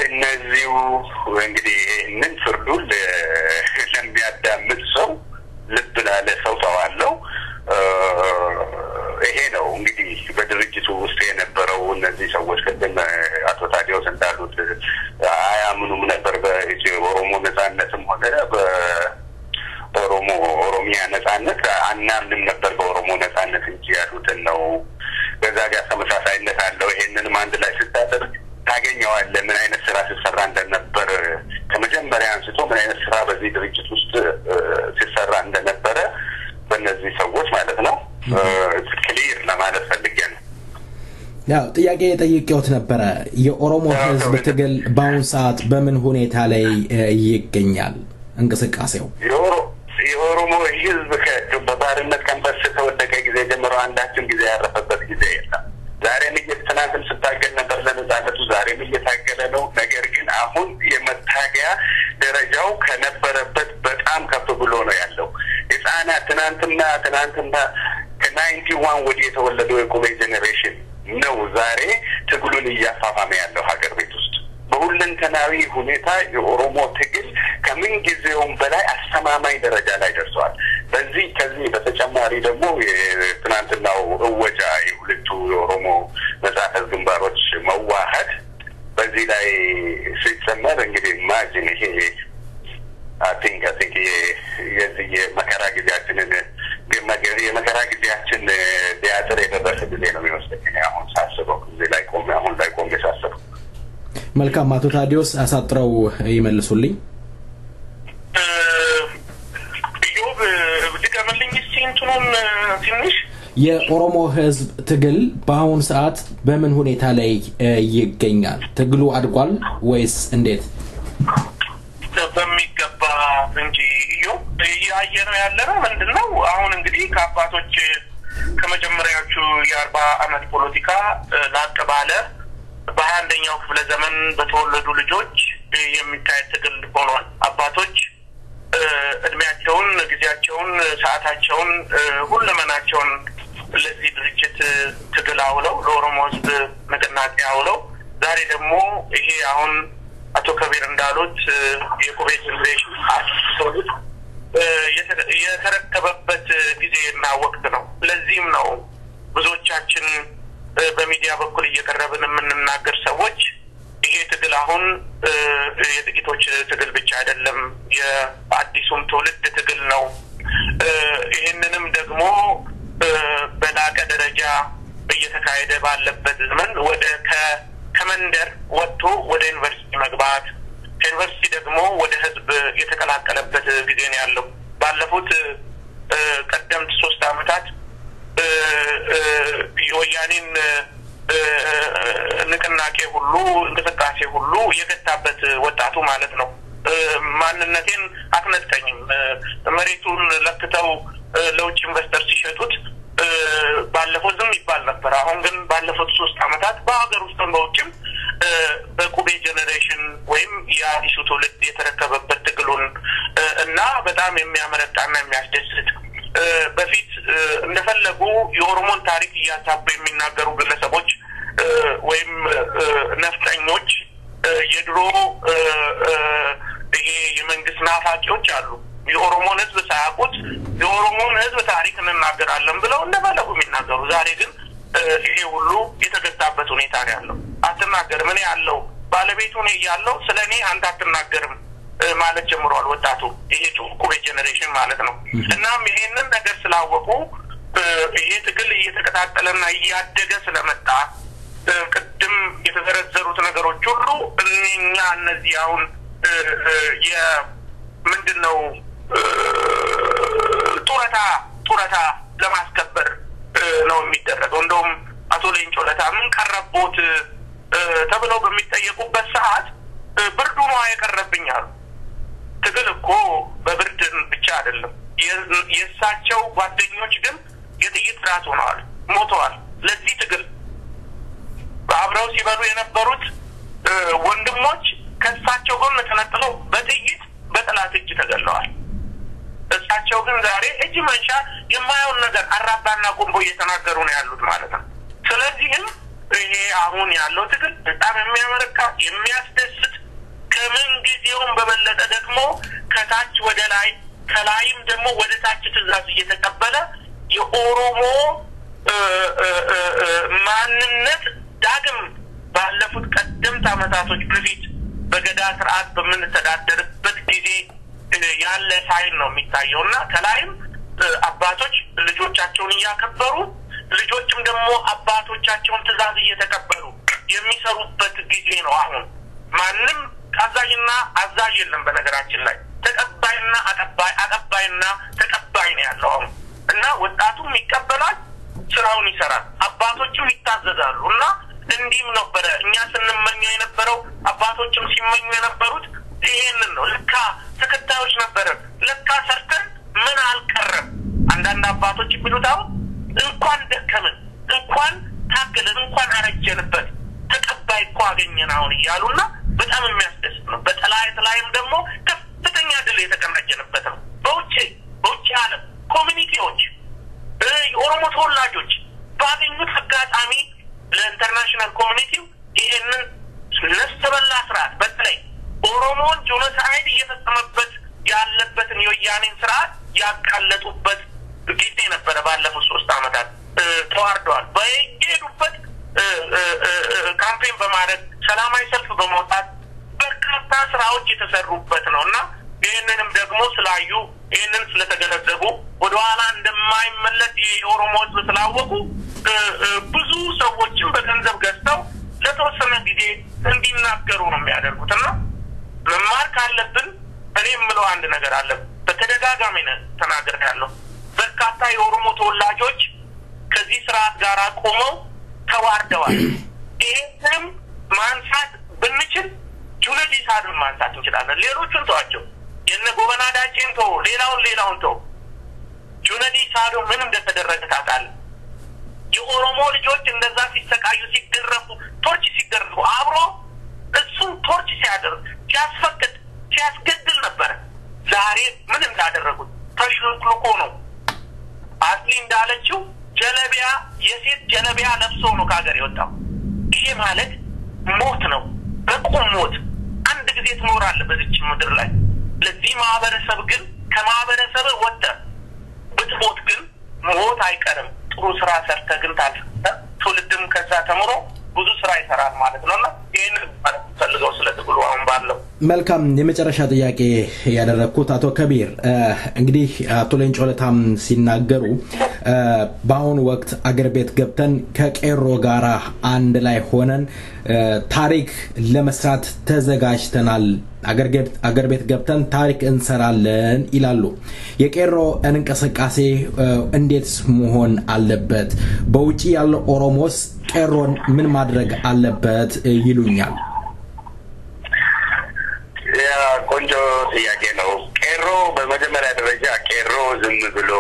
[SPEAKER 5] እነዚሁ እንግዲህ ምን ፍርዱን ለሚያዳምጥ ሰው ልብ ላለ ሰው ተዋለው ይሄ ነው እንግዲህ በድርጅቱ ውስጥ የነበረው እነዚህ ሰዎች ከደም አቶ ታዲዮስ እንዳሉት አያምኑም ነበር በኦሮሞ ነጻነትም ሆነ በኦሮሚያ ነጻነት አናምንም ነበር በኦሮሞ ነጻነት እንጂ ያሉትን ነው በዛ ጋር ተመሳሳይነት አለው ይሄንንም አንድ ላይ ስታደርግ ታገኘዋለህ ምን አይነት ስራ ሲሰራ እንደነበር ከመጀመሪያ አንስቶ ምን አይነት ስራ በዚህ ድርጅት ውስጥ ሲሰራ እንደነበረ በእነዚህ ሰዎች ማለት ነው ክሊር ለማለት ፈልገን
[SPEAKER 2] ያው ጥያቄ ጠይቄዎት ነበር የኦሮሞ ህዝብ ትግል በአሁን ሰዓት በምን ሁኔታ ላይ ይገኛል እንቅስቃሴው
[SPEAKER 5] የኦሮሞ ህዝብ በባርነት ቀንበስ ተወደቀ ጊዜ ጀምሮ አንዳችን ጊዜ ያረፈበት ጊዜ የለም ዛሬም እየተናገርን ስታገል ነበር ለነጻነቱ ዛሬም እየታገለ ነው ነገር ግን አሁን የመታገያ ደረጃው ከነበረበት በጣም ከፍ ብሎ ነው ያለው ህፃናት ትናንትና ከ91 ወዲህ የተወለደው የቆቤ ጄኔሬሽን ነው ዛሬ ትግሉን እያፋፋመ ያለው ሀገር ቤት ውስጥ በሁለንተናዊ ሁኔታ የኦሮሞ ትግል ከምን ጊዜውም በላይ አስተማማኝ ደረጃ ላይ ደርሷል ከዚህ በተጨማሪ ደግሞ የትናንትናው እወጃ የሁለቱ የኦሮሞ ነጻነት ግንባሮች መዋሃድ በዚህ ላይ ሲጨመር እንግዲህ ኢማጂን ይሄ I think የዚህ የመከራ ጊዜያችንን ሊያጥር የደረሰ ጊዜ ነው የሚመስለኝ አሁን ሳስበው እዚህ ላይ ቆሜ ሳስበው
[SPEAKER 2] መልካም አቶ ታዲዮስ አሳጥረው ይመልሱልኝ
[SPEAKER 6] ዮብ ድገምልኝ ሲንቱን ትንሽ
[SPEAKER 2] የኦሮሞ ህዝብ ትግል በአሁን ሰዓት በምን ሁኔታ ላይ ይገኛል ትግሉ አድጓል ወይስ እንዴት
[SPEAKER 6] በሚገባ እንጂ ዮብ ያየነው ያለነው ምንድነው አሁን እንግዲህ ከአባቶች ከመጀመሪያዎቹ የ40 አመት ፖለቲካ ላቀባለ በ21ኛው ክፍለ ዘመን በተወለዱ ልጆች የሚታይ ትግል ሆኗል አባቶች እድሜያቸውን ጊዜያቸውን ሰዓታቸውን ሁሉመናቸውን ለዚህ ድርጅት ትግል አውለው ለኦሮሞ ህዝብ ንቅናቄ አውለው ዛሬ ደግሞ ይሄ አሁን አቶ ከቢር እንዳሉት የቆቤ ጄኔሬሽን አስተውሉት የተረከበበት ጊዜና ወቅት ነው ለዚህም ነው ብዙዎቻችን በሚዲያ በኩል እየቀረብን የምንናገር ሰዎች ይሄ ትግል አሁን የጥቂቶች ትግል ብቻ አይደለም የአዲሱም ትውልድ ትግል ነው ይሄንንም ደግሞ በላ እየተካሄደ ባለበት ዘመን ወደ ከመንደር ወጥቶ ወደ ዩኒቨርሲቲ መግባት ዩኒቨርሲቲ ደግሞ ወደ ህዝብ የተቀላቀለበት ጊዜ ነው ያለው ባለፉት ቀደምት 3 አመታት የወያኔን ንቅናቄ ሁሉ እንቅስቃሴ ሁሉ የገታበት ወጣቱ ማለት ነው ማንነቴን አትነጥቀኝም መሬቱን ለክተው ለውጭ ኢንቨስተር ሲሸጡት ባለፈው ዝም ይባል ነበር አሁን ግን ባለፉት 3 አመታት በአገር ውስጥም በውጭም በኩቤ ጄኔሬሽን ወይም የአዲሱ ትውልድ የተረከበበት ትግሉን እና በጣም የሚያመረጣና የሚያስደስት በፊት እንደፈለጉ የኦሮሞን ታሪክ ያሳቡ የሚናገሩ ግለሰቦች ወይም ነፍጠኞች የድሮ ይሄ የመንግስት ናፋቂዎች አሉ የኦሮሞን ህዝብ ሳያውቁት የኦሮሞን ህዝብ ታሪክ እንናገራለን ብለው እንደፈለጉ የሚናገሩ ዛሬ ግን ይሄ ሁሉ የተገጣበት ሁኔታ ነው ያለው አትናገር ምን ያለው ባለቤቱ ነው ያለው ስለኔ አንተ አትናገርም ማለት ጀምሯል ወጣቱ ይሄ ኩቤ ጄኔሬሽን ማለት ነው እናም ይሄንን ነገር ስላወቁ ይሄ ትግል እየተከታተለና እያደገ ስለመጣ ቅድም የተዘረዘሩት ነገሮች ሁሉ እኛ እነዚህ አሁን የምንድነው ጡረታ ለማስከበር ነው የሚደረገው እንደውም አቶ ሌንጮ ለታ ምን ቀረቦት ተብለው በሚጠየቁበት ሰዓት ብርዱ ነው ያቀረብኛል ትግል እኮ በብርድ ብቻ አይደለም የሳቸው ጓደኞች ግን የጥይት ራስ ሆነዋል ሞተዋል ለዚህ ትግል አብረው ሲበሉ የነበሩት ወንድሞች ከሳቸው ጎን ተነጥለው በጥይት በጠላት እጅ ተገለዋል እሳቸው ግን ዛሬ እጅ መንሻ የማይሆን ነገር አራባና ቆምቦ እየተናገሩ ነው ያሉት ማለት ነው ስለዚህም ይሄ አሁን ያለው ትግል በጣም የሚያመረካ የሚያስደስት ከምን ጊዜውም በበለጠ ደግሞ ከታች ወደ ላይ ከላይም ደግሞ ወደ ታች ትዕዛዝ እየተቀበለ የኦሮሞ ማንነት ዳግም ባለፉት ቀደምት አመታቶች በፊት በገዳ ስርዓት በመንተዳደርበት ጊዜ ያለ ሳይን ነው የሚታየውና ከላይም አባቶች ልጆቻቸውን ያከበሩ ልጆችም ደግሞ አባቶቻቸውን ትዕዛዝ እየተቀበሉ የሚሰሩበት ጊዜ ነው አሁን ማንንም አዛዥና አዛዥ የለም በነገራችን ላይ ተቀባይና አቀባይና ተቀባይ ነው ያለው እና ወጣቱም ይቀበላል ስራውን ይሰራል አባቶችም ይታዘዛሉና እንዲም ነበር እኛ ስንመኘው የነበረው አባቶችም ሲመኙ የነበሩት ይሄንን ነው ለካ ተከታዮች ነበር ለካ ሰርተን ምን አልቀረም አንዳንድ አባቶች ይብሉታው እንኳን ደከመን እንኳን ታገለን እንኳን አረጀንበት ተቀባይ እኮ አገኘን አሁን ይያሉና በጣም የሚያስደስት ነው በጠላይት ላይም ደግሞ ከፍተኛ ድል የተቀናጀንበት ነው በውጭ ዓለም ኮሚኒቲዎች የኦሮሞ ተወላጆች ባገኙት አጋጣሚ ለኢንተርናሽናል ኮሚኒቲው ይሄንን ለስተበላ ስርዓት በተለይ ኦሮሞን ጆኖሳይድ እየተፈጸመበት ያለበትን የወያኔን ስርዓት ያቃለጡበት ጊዜ ነበር ባለፉት 3 አመታት ተዋርደዋል በየሄዱበት ካምፔን በማድረግ ሰላማዊ ሰልፍ በመውጣት በርካታ ስራዎች የተሰሩበት ነውና ይሄንንም ደግሞ ስላዩ ይሄንን ስለተገነዘቡ ወደኋላ እንደማይመለስ የኦሮሞ ህዝብ ስላወቁ ብዙ ሰዎችም በገንዘብ ገዝተው ለተወሰነ ጊዜ እንዲናገሩ ነው የሚያደርጉትና መማር ካለብን እኔ የምለው አንድ ነገር አለ በተደጋጋሚ ተናግሬያለሁ በርካታ የኦሮሞ ተወላጆች ከዚህ ስርዓት ጋር ቆመው ተዋርደዋል ይሄንም ማንሳት ብንችል ጁነዲ ሳዱን ማንሳት እንችላለን ሌሎቹን ተዋቸው የነ ጎበና ዳጬን ተው ሌላውን ተው ጁነዲ ሳዱ ምን እንደተደረገ ታውቃለህ የኦሮሞ ልጆች እንደዛ ሲሰቃዩ ሲገረፉ ቶርች ሲገረፉ አብሮ እሱን ቶርች ሲያደርግ ሲያስፈቅድ ሲያስገድል ነበር ዛሬ ምን እንዳደረጉት ተሽሎክሎኮ ነው አስሊ እንዳለችው ጀለቢያ የሴት ጀለቢያ ለብሶ ነው ከሀገር የወጣው ይሄ ማለት ሞት ነው በቁም ሞት አንድ ጊዜ ትኖራለህ በዚች ምድር ላይ ለዚህ ማህበረሰብ ግን ከማህበረሰብ ወጣ ብትሞት ግን ሞት አይቀርም ጥሩ ስራ ሰርተ ግን ትውልድም ከዛ ተምሮ ብዙ ስራ ይሰራል ማለት ነውና ይሄን ማለት ፈልገው ስለተብሎ አሁን ባለው
[SPEAKER 2] መልካም የመጨረሻ ጥያቄ ያደረኩት አቶ ከቢር እንግዲህ አቶ ሌንጮለታም ሲናገሩ በአሁኑ ወቅት አገር ቤት ገብተን ከቄሮ ጋራ አንድ ላይ ሆነን ታሪክ ለመስራት ተዘጋጅተናል አገር ቤት ገብተን ታሪክ እንሰራለን ይላሉ የቄሮ እንቅስቃሴ እንዴት መሆን አለበት በውጪ ያለው ኦሮሞስ ቄሮን ምን ማድረግ አለበት ይሉኛል
[SPEAKER 5] ቆንጆ ጥያቄ ነው ቄሮ በመጀመሪያ ደረጃ ቄሮ ዝም ብሎ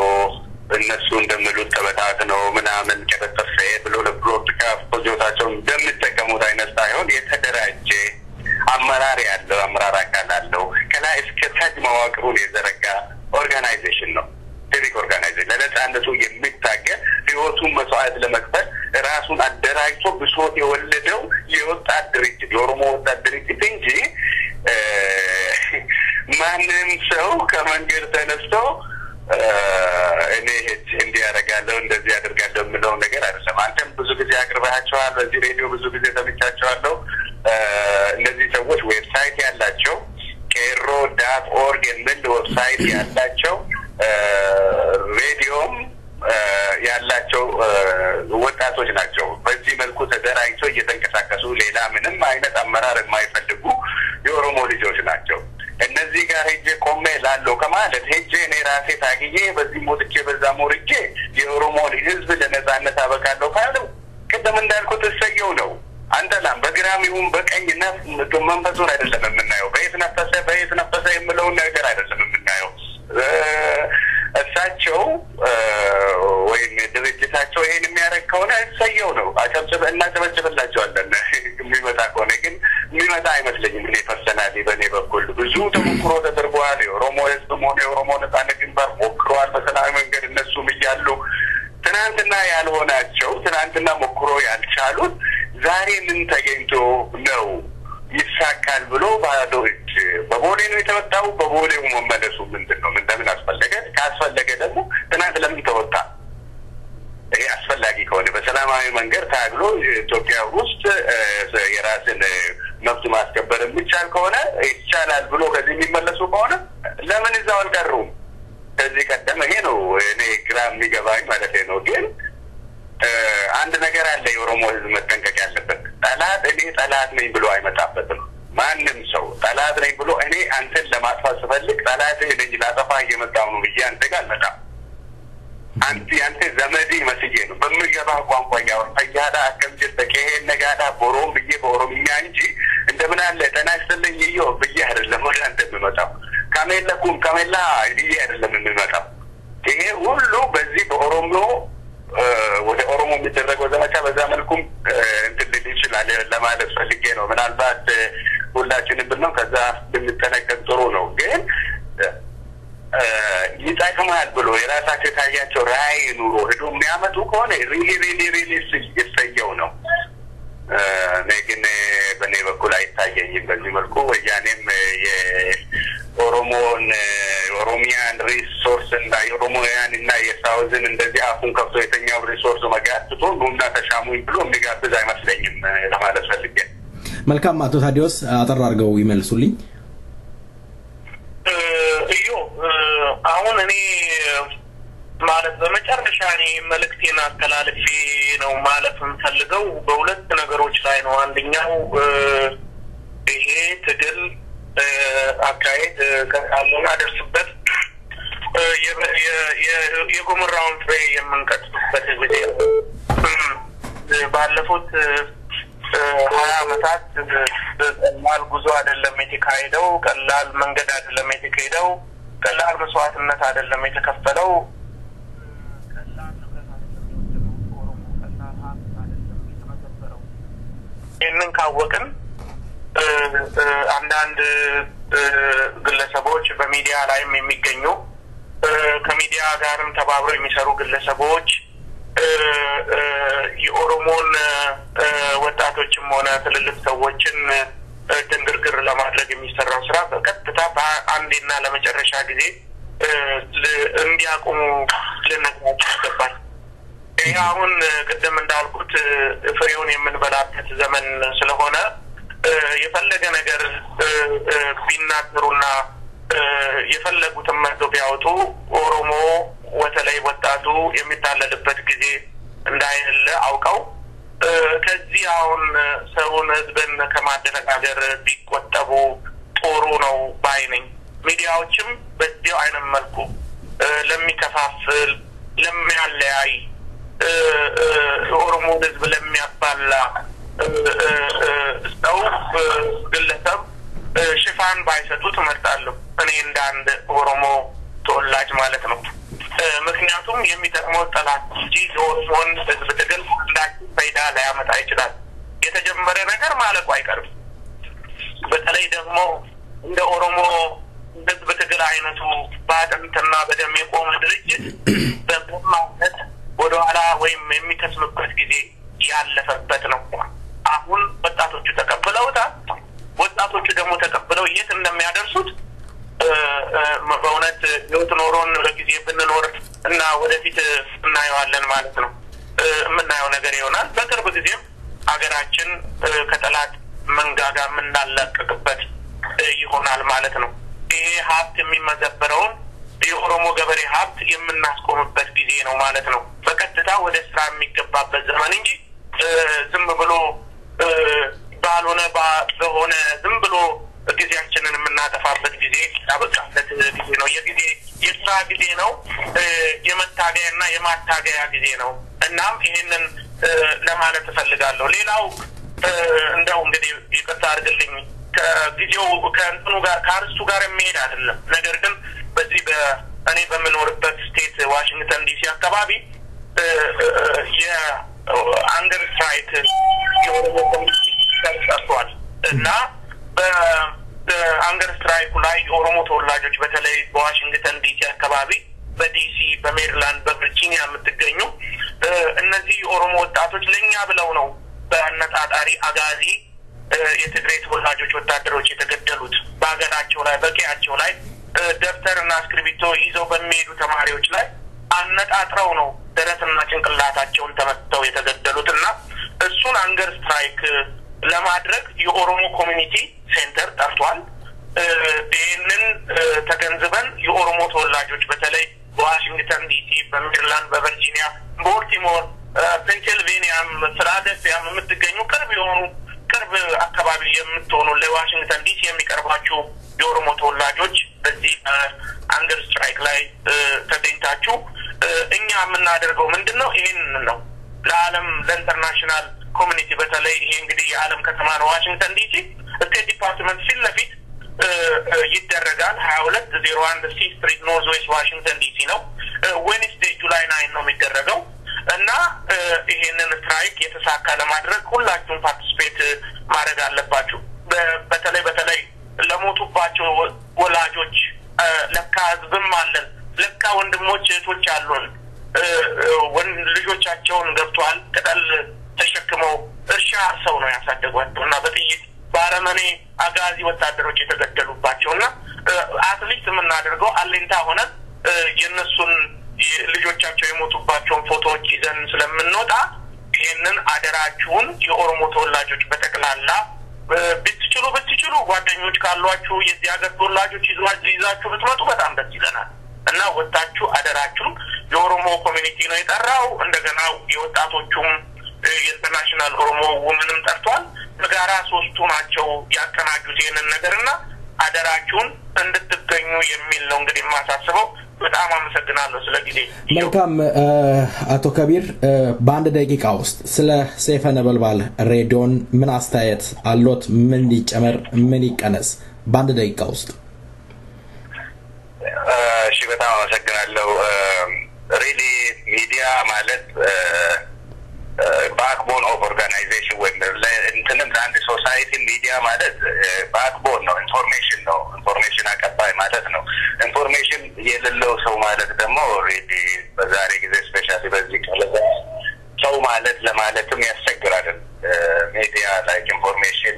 [SPEAKER 5] እነሱ እንደሚሉት ተበታት ነው ምናምን ከበተፈ ብሎ ለፖለቲካ ፕሮጀክታቸው እንደሚጠቀሙት አይነት ሳይሆን የተደራጀ አመራር ያለው አመራር አካል አለው ከላይ እስከ ታች መዋቅሩን የዘረጋ ኦርጋናይዜሽን ነው ሲቪክ ኦርጋናይዜሽን ለነጻነቱ የሚታገል ህይወቱን መስዋዕት ለመክፈል ራሱን አደራጅቶ ብሶት የወለደው የወጣት ድርጅት የኦሮሞ ወጣት ድርጅት እንጂ ማንም ሰው ከመንገድ ተነስቶ እኔ እንዲህ ያደርጋለሁ እንደዚህ ያደርጋለሁ ምለው ነገር አይደለም አንተም ብዙ ጊዜ አቅርባቸዋል በዚህ ሬዲዮ ብዙ ጊዜ ተመቻቸዋለሁ እነዚህ ሰዎች ዌብሳይት ያላቸው kero.org የሚል ዌብሳይት ያላቸው ሬዲዮም ያላቸው ወጣቶች ናቸው በዚህ መልኩ ተደራጅቶ እየተንቀሳቀሱ ሌላ ምንም አይነት አመራር የማይፈልጉ የኦሮሞ ልጆች ናቸው እነዚህ ጋር ሄጄ ቆሜ ላለው ከማለት ሄጄ እኔ ራሴ ታግዬ በዚህ ሞትቼ በዛ ሞርቼ የኦሮሞ ህዝብ ለነጻነት አበቃለሁ ካለው ቅድም እንዳልኩት እሰየው ነው አንተላም በግራሚውም በቀኝና መንፈሱን አይደለም የምናየው በየት ነፈሰ የሚለውን ነገር አይደለም የምናየው እሳቸው ወይም ድርጅታቸው ይሄን የሚያደርግ ከሆነ እሰየው ነው አጨብጭበና ተበጭበላቸዋለን የሚመጣ ከሆነ ግን የሚመጣ አይመስለኝም እኔ ፐርሰናሊ በኔ በኩል ብዙ ተሞክሮ ተደርጓል የኦሮሞ ህዝብ ሆነ የኦሮሞ ነጻነት ግንባር ሞክሯል በሰላማዊ መንገድ እነሱም እያሉ ትናንትና ያልሆናቸው ትናንትና ሞክሮ ያልቻሉት ዛሬ ምን ተገኝቶ ነው ይሳካል ብሎ ባዶ እጅ በቦሌ ነው የተወጣው በቦሌው መመለሱ ምንድነው እንደምን አስፈለገ ካስፈለገ ደግሞ ትናንት ለምን ተወጣ ይሄ አስፈላጊ ከሆነ በሰላማዊ መንገድ ታግሎ ኢትዮጵያ ውስጥ የራስን መብት ማስከበር የሚቻል ከሆነ ይቻላል ብሎ ከዚህ የሚመለሱ ከሆነ ለምን እዛው አልቀሩም ከዚህ ቀደም ይሄ ነው እኔ ግራም የሚገባኝ ማለት ነው ግን አንድ ነገር አለ የኦሮሞ ህዝብ መጠንቀቅ ያለበት ጠላት ነኝ ብሎ አይመጣበትም ማንም ሰው ጠላት ነኝ ብሎ እኔ አንተን ለማጥፋት ስፈልግ ጠላት ነኝ ላጠፋ እየመጣው ነው ብዬ አንተ ጋር መጣ አንተ ዘመዴ መስዬ ነው በሚገባ ቋንቋ ያወጣያዳ አከምጀት በከሄን ነጋዳ ቦሮም ብዬ በኦሮምኛ እንጂ እንደምን አለ ተናስተልኝ ይዮ ብዬ አይደለም ወደ አንተ የምመጣው ካሜላ ይሄ አይደለም የምመጣው ይሄ ሁሉ በዚህ በኦሮሞ ወደ ኦሮሞ የሚደረገው ዘመቻ በዛ መልኩም እንትን ይችላል ለማለት ፈልጌ ነው ምናልባት ሁላችንም ብንነው ከዛ ብንጠነቀቅ ጥሩ ነው ግን ይጣቀማል ብሎ የራሳቸው ታያቸው ራይ ኑሮ ሄዶ የሚያመጡ ከሆነ ሪሊ ይሰየው ነው ግን በኔ በኩል አይታየኝም በዚህ መልኩ ወያኔም የኦሮሚያን ሪሶርስ እና የኦሮሞያን እና የሳውዝን እንደዚህ አፉን ከፍቶ የተኛው ሪሶርስ መጋጥቶ ኑና ተሻሙኝ ብሎ የሚጋብዝ አይመስለኝም ለማለት ፈልጌ
[SPEAKER 2] መልካም አቶ ታዲዮስ አጠር አድርገው ይመልሱልኝ
[SPEAKER 6] አሁን እኔ ማለት በመጨረሻ እኔ መልእክቴን አስተላልፌ ነው ማለት እንፈልገው በሁለት ነገሮች ላይ ነው አንደኛው ይሄ ትግል አካሄድ ከአለና ደርስበት የጎመራውን ፍሬ የምንቀጥበት ጊዜ ባለፉት 20 ዓመታት ቀላል ጉዞ አይደለም የተካሄደው ቀላል መንገድ አይደለም የተካሄደው ቀላል መስዋዕትነት አይደለም የተከፈለው ቀላል ንብረት አይደለም የወደቀው ኦሮሞ ቀላል ሀብት አይደለም የተመዘበረው ይህንን ካወቅን አንዳንድ ግለሰቦች በሚዲያ ላይም የሚገኙ ከሚዲያ ጋርም ተባብረው የሚሰሩ ግለሰቦች የኦሮሞን ወጣቶችም ሆነ ትልልቅ ሰዎችን ድንግርግር ለማድረግ የሚሰራው ስራ በቀጥታ በአንዴና ለመጨረሻ ጊዜ እንዲያቆሙ ልንነግራቸው ይገባል። ይሄ አሁን ቅድም እንዳልኩት ፍሬውን የምንበላበት ዘመን ስለሆነ የፈለገ ነገር ቢናገሩና የፈለጉትን መጥቶ ቢያወጡ ኦሮሞ ወተላይ ወጣቱ የሚታለልበት ጊዜ እንዳይደለ አውቀው ከዚህ አሁን ሰውን ህዝብን ከማደረጋገር ቢቆጠቡ ጦሩ ነው ባይነኝ ሚዲያዎችም በዚህ አይነት መልኩ ለሚከፋፍል ለሚያለያይ ኦሮሞ ህዝብ ለሚያባላ ሰው ግለሰብ ሽፋን ባይሰጡት እመርጣለሁ እኔ እንደ አንድ ኦሮሞ ተወላጅ ማለት ነው ምክንያቱም የሚጠቅመው ጠላት እንጂ ኦሮሞን ህዝብ ትግል እንዳችሁ ፈይዳ ሊያመጣ ይችላል የተጀመረ ነገር ማለቁ አይቀርም በተለይ ደግሞ እንደ ኦሮሞ ህዝብ ትግል አይነቱ ባጥንትና በደም የቆመ ድርጅት በማለት ወደ ኋላ ወይም የሚከስምበት ጊዜ ያለፈበት ነው አሁን ወጣቶቹ ተቀበለውታል ወጣቶቹ ደግሞ ተቀበለው የት እንደሚያደርሱት በእውነት ለውጥ ኖሮን በጊዜ ብንኖር እና ወደፊት እናየዋለን ማለት ነው የምናየው ነገር ይሆናል በቅርብ ጊዜም ሀገራችን ከጠላት መንጋጋ የምናላቀቅበት ይሆናል ማለት ነው ይሄ ሀብት የሚመዘበረውን የኦሮሞ ገበሬ ሀብት የምናስቆምበት ጊዜ ነው ማለት ነው በቀጥታ ወደ ስራ የሚገባበት ዘመን እንጂ ዝም ብሎ ባልሆነ በሆነ ዝም ብሎ ጊዜያችንን የምናጠፋበት ጊዜ ያበቃበት ጊዜ ነው የጊዜ የስራ ጊዜ ነው የመታገያና የማታገያ ጊዜ ነው እናም ይሄንን ለማለት እፈልጋለሁ ሌላው እንደው እንግዲህ ይቅርታ አድርግልኝ ከጊዜው ከእንትኑ ጋር ካርሱ ጋር የሚሄድ አይደለም ነገር ግን በዚህ በእኔ በመኖርበት ስቴት ዋሽንግተን ዲሲ አካባቢ የአንደር ስትራይክ የኦሮሞ ኮሚኒቲ ተሰርቷል እና በአንደር ስትራይኩ ላይ የኦሮሞ ተወላጆች በተለይ በዋሽንግተን ዲሲ አካባቢ በዲሲ በሜሪላንድ በቨርጂኒያ የምትገኙ እነዚህ የኦሮሞ ወጣቶች ለኛ ብለው ነው በአነጣጣሪ አጋዚ የትግሬ ተወላጆች ወታደሮች የተገደሉት በአገራቸው ላይ በቀያቸው ላይ ደብተርና እስክሪብቶ ይዘው በሚሄዱ ተማሪዎች ላይ አነጣጥረው ነው ደረትና ጭንቅላታቸውን ተመተው የተገደሉትና እሱን አንገር ስትራይክ ለማድረግ የኦሮሞ ኮሚኒቲ ሴንተር ጠርቷል ይህንን ተገንዝበን የኦሮሞ ተወላጆች በተለይ በዋሽንግተን ዲሲ በሜሪላንድ በቨርጂኒያ ቦልቲሞር ፔንሲልቬኒያም ፍላደልፊያም የምትገኙ ቅርብ አካባቢ የምትሆኑ ለዋሽንግተን ዲሲ የሚቀርባችሁ የኦሮሞ ተወላጆች በዚህ አንገር ስትራይክ ላይ ተገኝታችሁ እኛ የምናደርገው ምንድነው ይሄንን ነው ለዓለም ለኢንተርናሽናል ኮሚኒቲ በተለይ ይሄ እንግዲህ የዓለም ከተማ ነው ዋሽንግተን ዲሲ ስቴት ዲፓርትመንት ፊት ለፊት ይደረጋል 2201 ሲ ስትሪት ኖርዝ ዌስት ዋሽንግተን ዲሲ ነው ዌድነስዴይ ጁላይ 9 ነው የሚደረገው እና ይሄንን ስትራይክ የተሳካ ለማድረግ ሁላችሁም ፓርቲሲፔት ማድረግ አለባችሁ በተለይ ለሞቱባቸው ወላጆች ለካ ህዝብም አለን ለካ ወንድሞች እህቶች አሉን ልጆቻቸውን ገብቷል ቅጠል ተሸክመው እርሻ ሰው ነው ያሳደጓቸውና በጥይት ባረመኔ አጋዚ ወታደሮች የተገደሉባቸውና አትሊስት የምናደርገው አለንታ ሆነ የነሱን ልጆቻቸው የሞቱባቸውን ፎቶዎች ይዘን ስለምንወጣ ይሄንን አደራችሁን የኦሮሞ ተወላጆች በተከላላ ብትችሉ ጓደኞች ካሏችሁ የዚህ ሀገር ተወላጆች ይዛችሁ ብትመጡ በጣም ደስ ይለናል እና ወጣችሁ አደራችሁን የኦሮሞ ኮሚኒቲ ነው የጠራው እንደገና የወጣቶቹም የኢንተርናሽናል ኦሮሞ ውመንም ጠርቷል በጋራ ሶስቱ ናቸው ያቀናጁት ይሄንን ነገርና አደራችሁን እንድትገኙ የሚል ነው እንግዲህ ማሳስበው በጣም አመሰግናለሁ ስለጊዜ
[SPEAKER 2] መልካም አቶ ከቢር በአንድ ደቂቃ ውስጥ ስለ ሰይፈ ነበልባል ሬዲዮን ምን አስተያየት አሎት ምን ሊጨመር ምን ይቀነስ በአንድ ደቂቃ ውስጥ
[SPEAKER 5] እሺ በጣም አመሰግናለሁ ሪሊ ሚዲያ ማለት backbone of organization when እንትንም አንድ ሶሳይቲ ሚዲያ ማለት backbone ነው ኢንፎርሜሽን አቀባይ ማለት ነው ኢንፎርሜሽን የሌለው ሰው ማለት ደግሞ ኦሬዲ በዛሬ ጊዜ ስፔሻሊ በዚህ ቀለበ ሰው ማለት ለማለትም ያስቸግራል ሚዲያ ላይ ኢንፎርሜሽን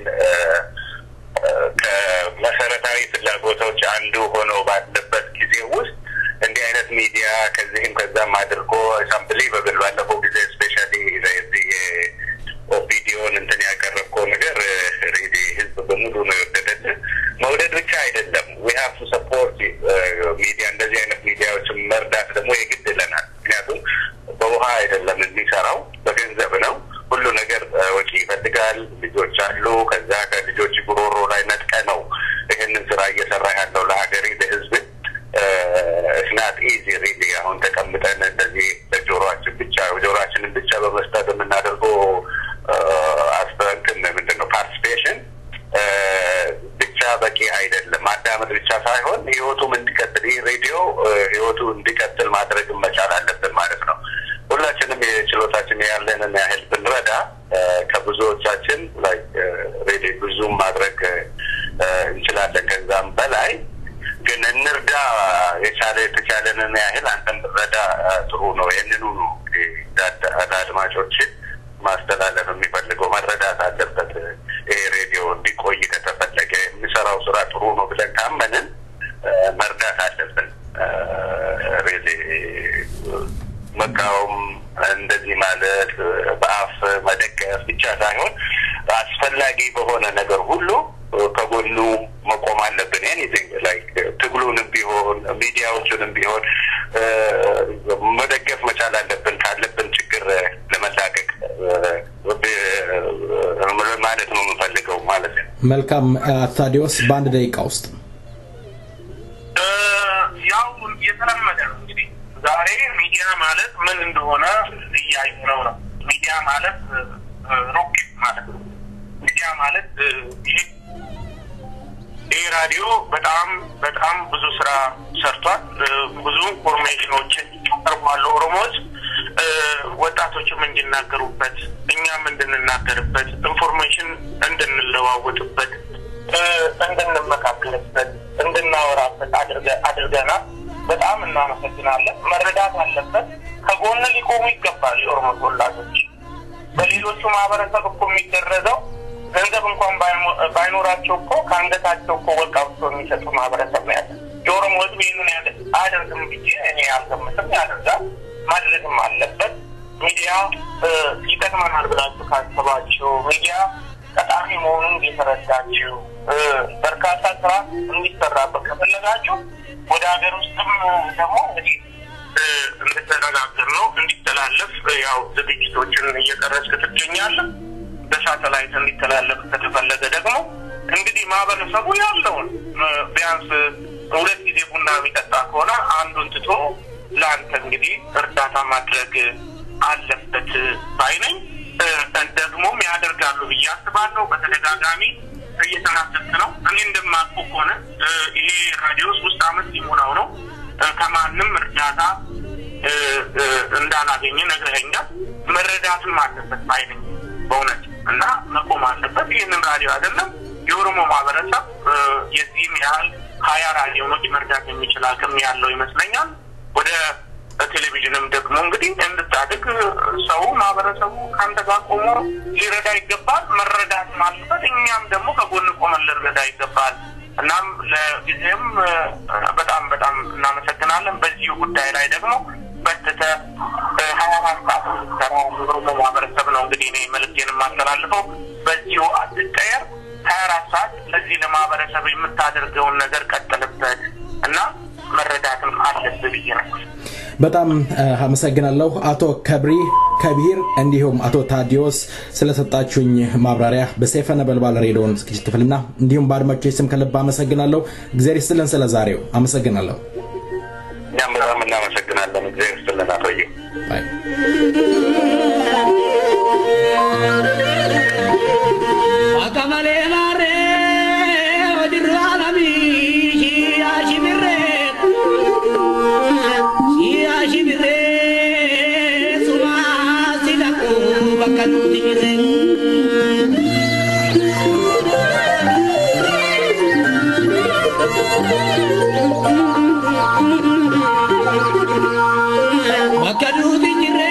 [SPEAKER 5] ከመሰረታዊ ፍላጎቶች አንዱ ሆኖ ባለበት ጊዜ ውስጥ እንዲህ አይነት ሚዲያ ከዚህም ከዛም አድርጎ ሳምፕሊ በግልባለፈው ጊዜ ስፔሻሊ ለዚህ ኦፒዲዮን እንትን ያቀረብከው ነገር ሪዲ ይግድለናል ምክንያቱም በውሃ አይደለም የሚሰራው በገንዘብ ነው ሁሉ ነገር ወጪ ይፈልጋል ልጆች አሉ ከዛ ከልጆች ጉሮሮ ላይ ነጥቀ ነው ይሄንን ስራ እየሰራ ያለው ለሀገሬ ለህዝብ it's not easy really አሁን ተቀምጠን እንደዚህ ጆሮአችንን ብቻ በመስጠት የምናደርገው አስተንተን ምንድነው ፓርቲሲፔሽን ብቻ በቂ አይደለም ማዳመጥ ብቻ ሳይሆን ህይወቱም እንዲቀጥል ሬዲዮ ህይወቱ እንዲቀጥል ማድረግ መቻል አለብን ማለት ነው ሁላችንም የችሎታችን ያለንን ያህል ብንረዳ ከብዙዎቻችን like ሬዲዮ ብዙም ማድረግ እንችላለን ከዛም በላይ ግን እንርዳ የተቻለንን ያህል አንተን ረዳ ጥሩ ነው ይሄንኑ አድማጮች ማስተላለፍ የሚፈልገው መረዳት አለበት ይሄ ሬዲዮ እንዲቆይ ከተፈለገ የሚሰራው ስራ ጥሩ ነው ብለን ካመንን መርዳት አለብን መቃወም እንደዚህ ማለት በአፍ መደገፍ ብቻ ሳይሆን አስፈላጊ በሆነ ነገር ሁሉ ከጎኑ መቆም አለብን anything like ትግሉንም ቢሆን ሚዲያዎቹንም ቢሆን መደገፍ መቻል አለብን ካለብን ችግር ለመላቀቅ ማለት ነው የምፈልገው ማለት ነው
[SPEAKER 2] መልካም ታዲዮስ በአንድ ደቂቃ ውስጥ
[SPEAKER 6] ያው የተለመደ ነው እንግዲህ ዛሬ ሚዲያ ማለት ምን እንደሆነ እያየነው ነው ሚዲያ ማለት ሮክ ማለት ነው ሚዲያ ማለት ይሄ ራዲዮ በጣም ብዙ ስራ ሰርቷል ብዙ ኢንፎርሜሽኖችን አቀርቧል ኦሮሞዎች ወጣቶችም እንዲናገሩበት እኛም እንድንናገርበት ኢንፎርሜሽን እንድንለዋወጥበት እንድንመካከርበት እንድናወራበት አድርገናል በጣም እናመሰግናለን መረዳት አለበት ከጎን ሊቆሙ ይገባል የኦሮሞ ተወላጆች በሌሎቹ ማህበረሰብ እኮ የሚደረገው ገንዘብ እንኳን ባይኖራቸው እኮ ካንገታቸው እኮ ወጣው የሚሰጡ ማህበረሰብ ነው ያለው የኦሮሞ ህዝብ ይህንን አያደርግም ብዬ እኔ አልገምትም ያደርጋል ማድረግም አለበት ሚዲያ ይጠቅመናል ብላችሁ ካሰባችሁ ሚዲያ ጠቃሚ መሆኑን እየተረዳችሁ በርካታ ስራ እንዲሰራበት ከፈለጋችሁ ወደ ሀገር ውስጥም ደግሞ እንግዲህ እንድትነጋገር ነው እንዲተላለፍ ያው ዝግጅቶችን እየቀረጽክ ትገኛለህ በሳተላይት እንዲተላለፍ ከተፈለገ ደግሞ እንግዲህ ማህበረሰቡ ያለውን ቢያንስ ሁለት ጊዜ ቡና የሚጠጣ ከሆነ አንዱን ትቶ ለአንተ እንግዲህ እርዳታ ማድረግ አለበት ባይነኝ ደግሞም ያደርጋሉ ብዬ አስባለሁ በተደጋጋሚ እየተናገርኩ ነው እኔ እንደማውቀው ከሆነ ይሄ ራዲዮ 3 አመት ሊሞላው ነው ከማንም እርዳታ እንዳላገኘ ነግረኸኛል መረዳትም አለበት ባይነኝ በእውነት እና መቆም አለበት ይሄንን ራዲዮ አይደለም የኦሮሞ ማህበረሰብ የዚህም ያህል 20 ራዲዮዎች መርዳት የሚችል አቅም ያለው ይመስለኛል ወደ ቴሌቪዥንም ደግሞ እንግዲህ እንድታድግ ሰው ማህበረሰቡ ካንተ ጋር ቆሞ ሊረዳ ይገባል መረዳት ማለት እኛም ደግሞ ከጎን ቆመን ልንረዳ ይገባል እናም ለጊዜም በጣም እናመሰግናለን በዚህ ጉዳይ ላይ ደግሞ በተተ 24 ሰዓት ተራው ማህበረሰብ ነው እንግዲህ እኔ መልእክቴን ማስተላልፈው በዚሁ አትቀየር 24 ሰዓት ለዚህ ለማህበረሰብ የምታደርገውን ነገር ቀጥልበት እና መረዳትም አለብኝ ነው
[SPEAKER 2] በጣም አመሰግናለሁ አቶ ከቢር እንዲሁም አቶ ታዲዮስ ስለሰጣችሁኝ ማብራሪያ በሰይፈ ነበልባል ሬዲዮ ዝግጅት ክፍልና እንዲሁም ባድማጮች ስም ከልብ አመሰግናለሁ እግዚአብሔር ይስጥልን ስለዛሬው አመሰግናለሁ
[SPEAKER 5] እኛም በጣም እናመሰግናለን እግዚአብሔር ይስጥልን አቶዬ
[SPEAKER 2] ባይ
[SPEAKER 7] አካማሌ ማሬ ወዲራላሚ ያሺብሬ ሱማ ሲዳቁ በከኑቲ bakadu tijre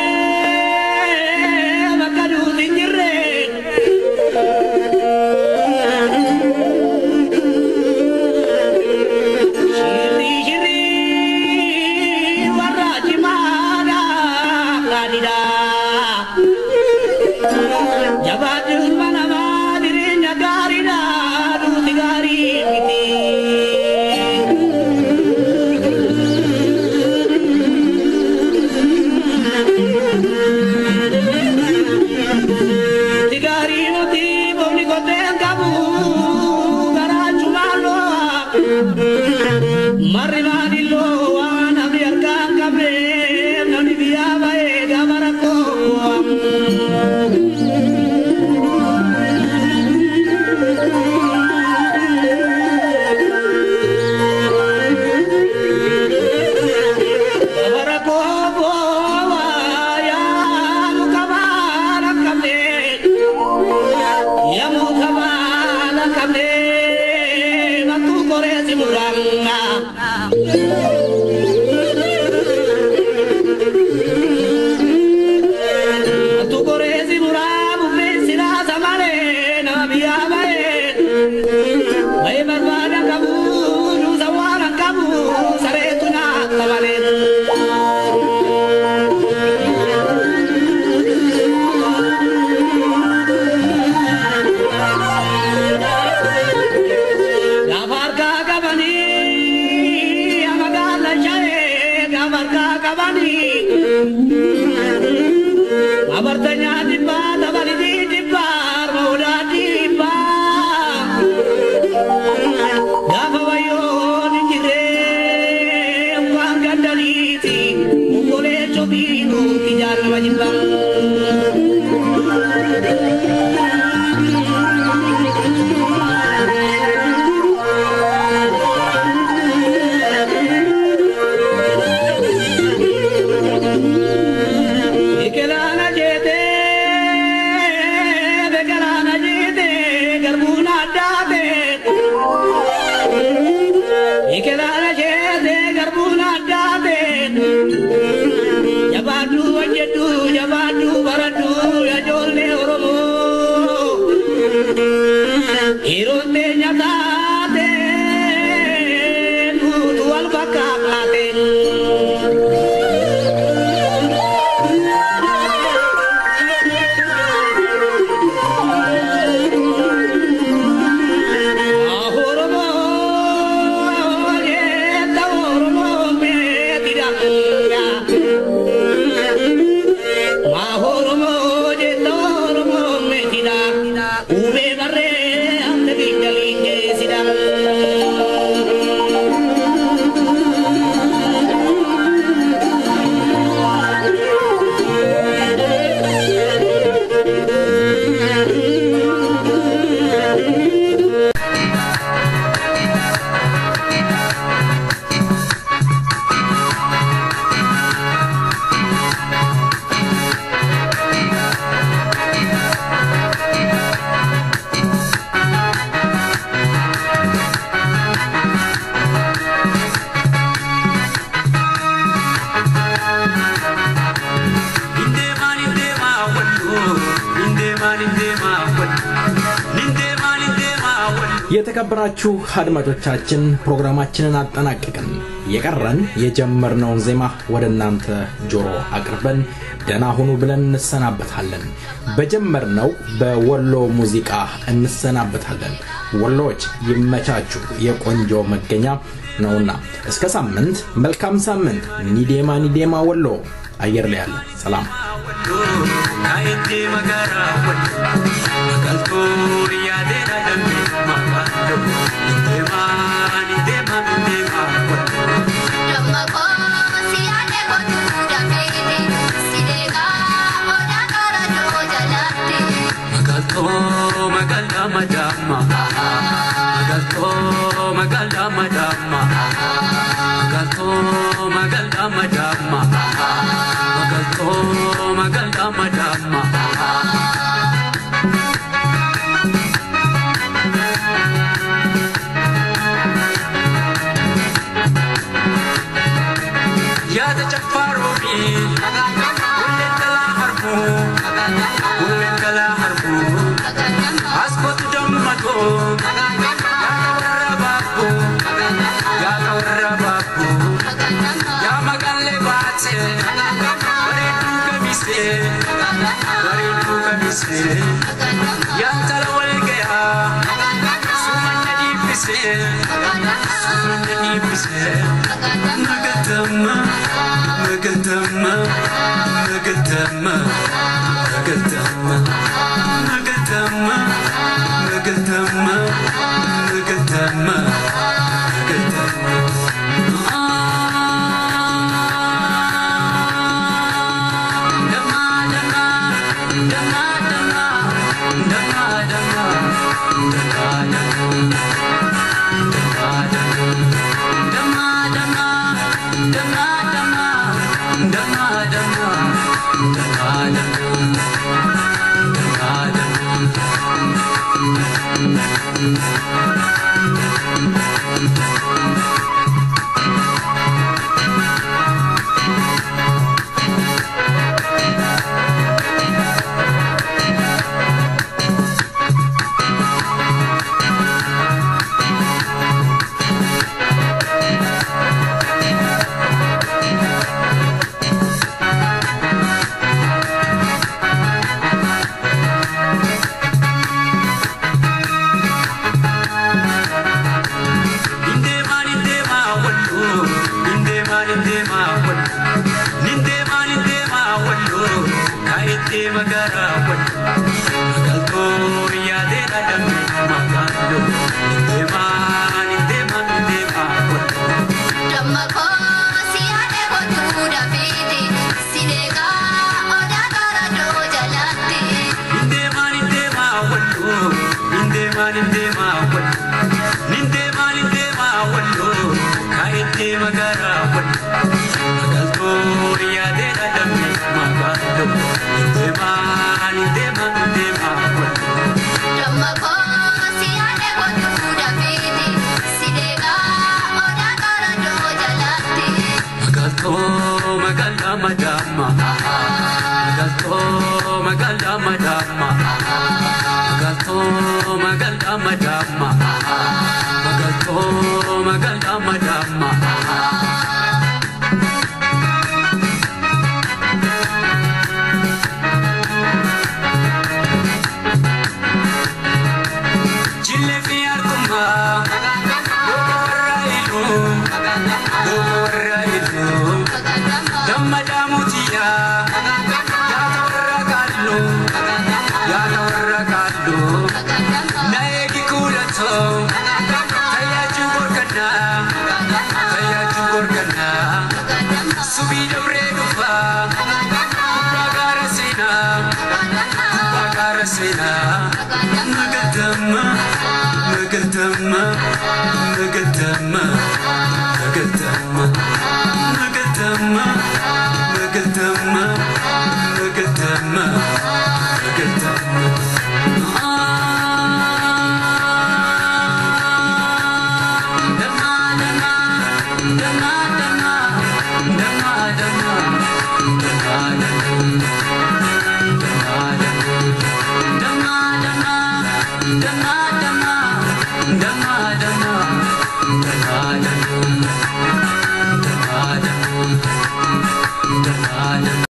[SPEAKER 2] የተከበራችሁ አድማጮቻችን ፕሮግራማችንን አጠናቀቅን። የቀረን የጀመርነውን ዜማ ወደናንተ ጆሮ አቅርበን ደና ሆኑ ብለን እንሰናበታለን። በጀመርነው በወሎ ሙዚቃ እንሰናበታለን። ወሎች ይመቻችሁ፣ የቆንጆ መገኛ ነውና እስከ ሳምንት መልካም ሳምንት። ኒዴማ ወሎ አየር ላይ ያለ ሰላም ካይቴ መጋራ ወልቶ ያደራ ደም ማባዶ ኒዴማ ደማቆ ሲያኔ ወጡ ዳሜቴ ሲዴጋ ወዳ ካራዶ ጀላቴ መጋልዳ ማዳማ መጋልዳ ማዳማ ya de chafarobi kala harbu asko tudammato ya rababu ya magalle baatse bari tu kamise ya talawal gaya sumanna di pise nagatama nagatama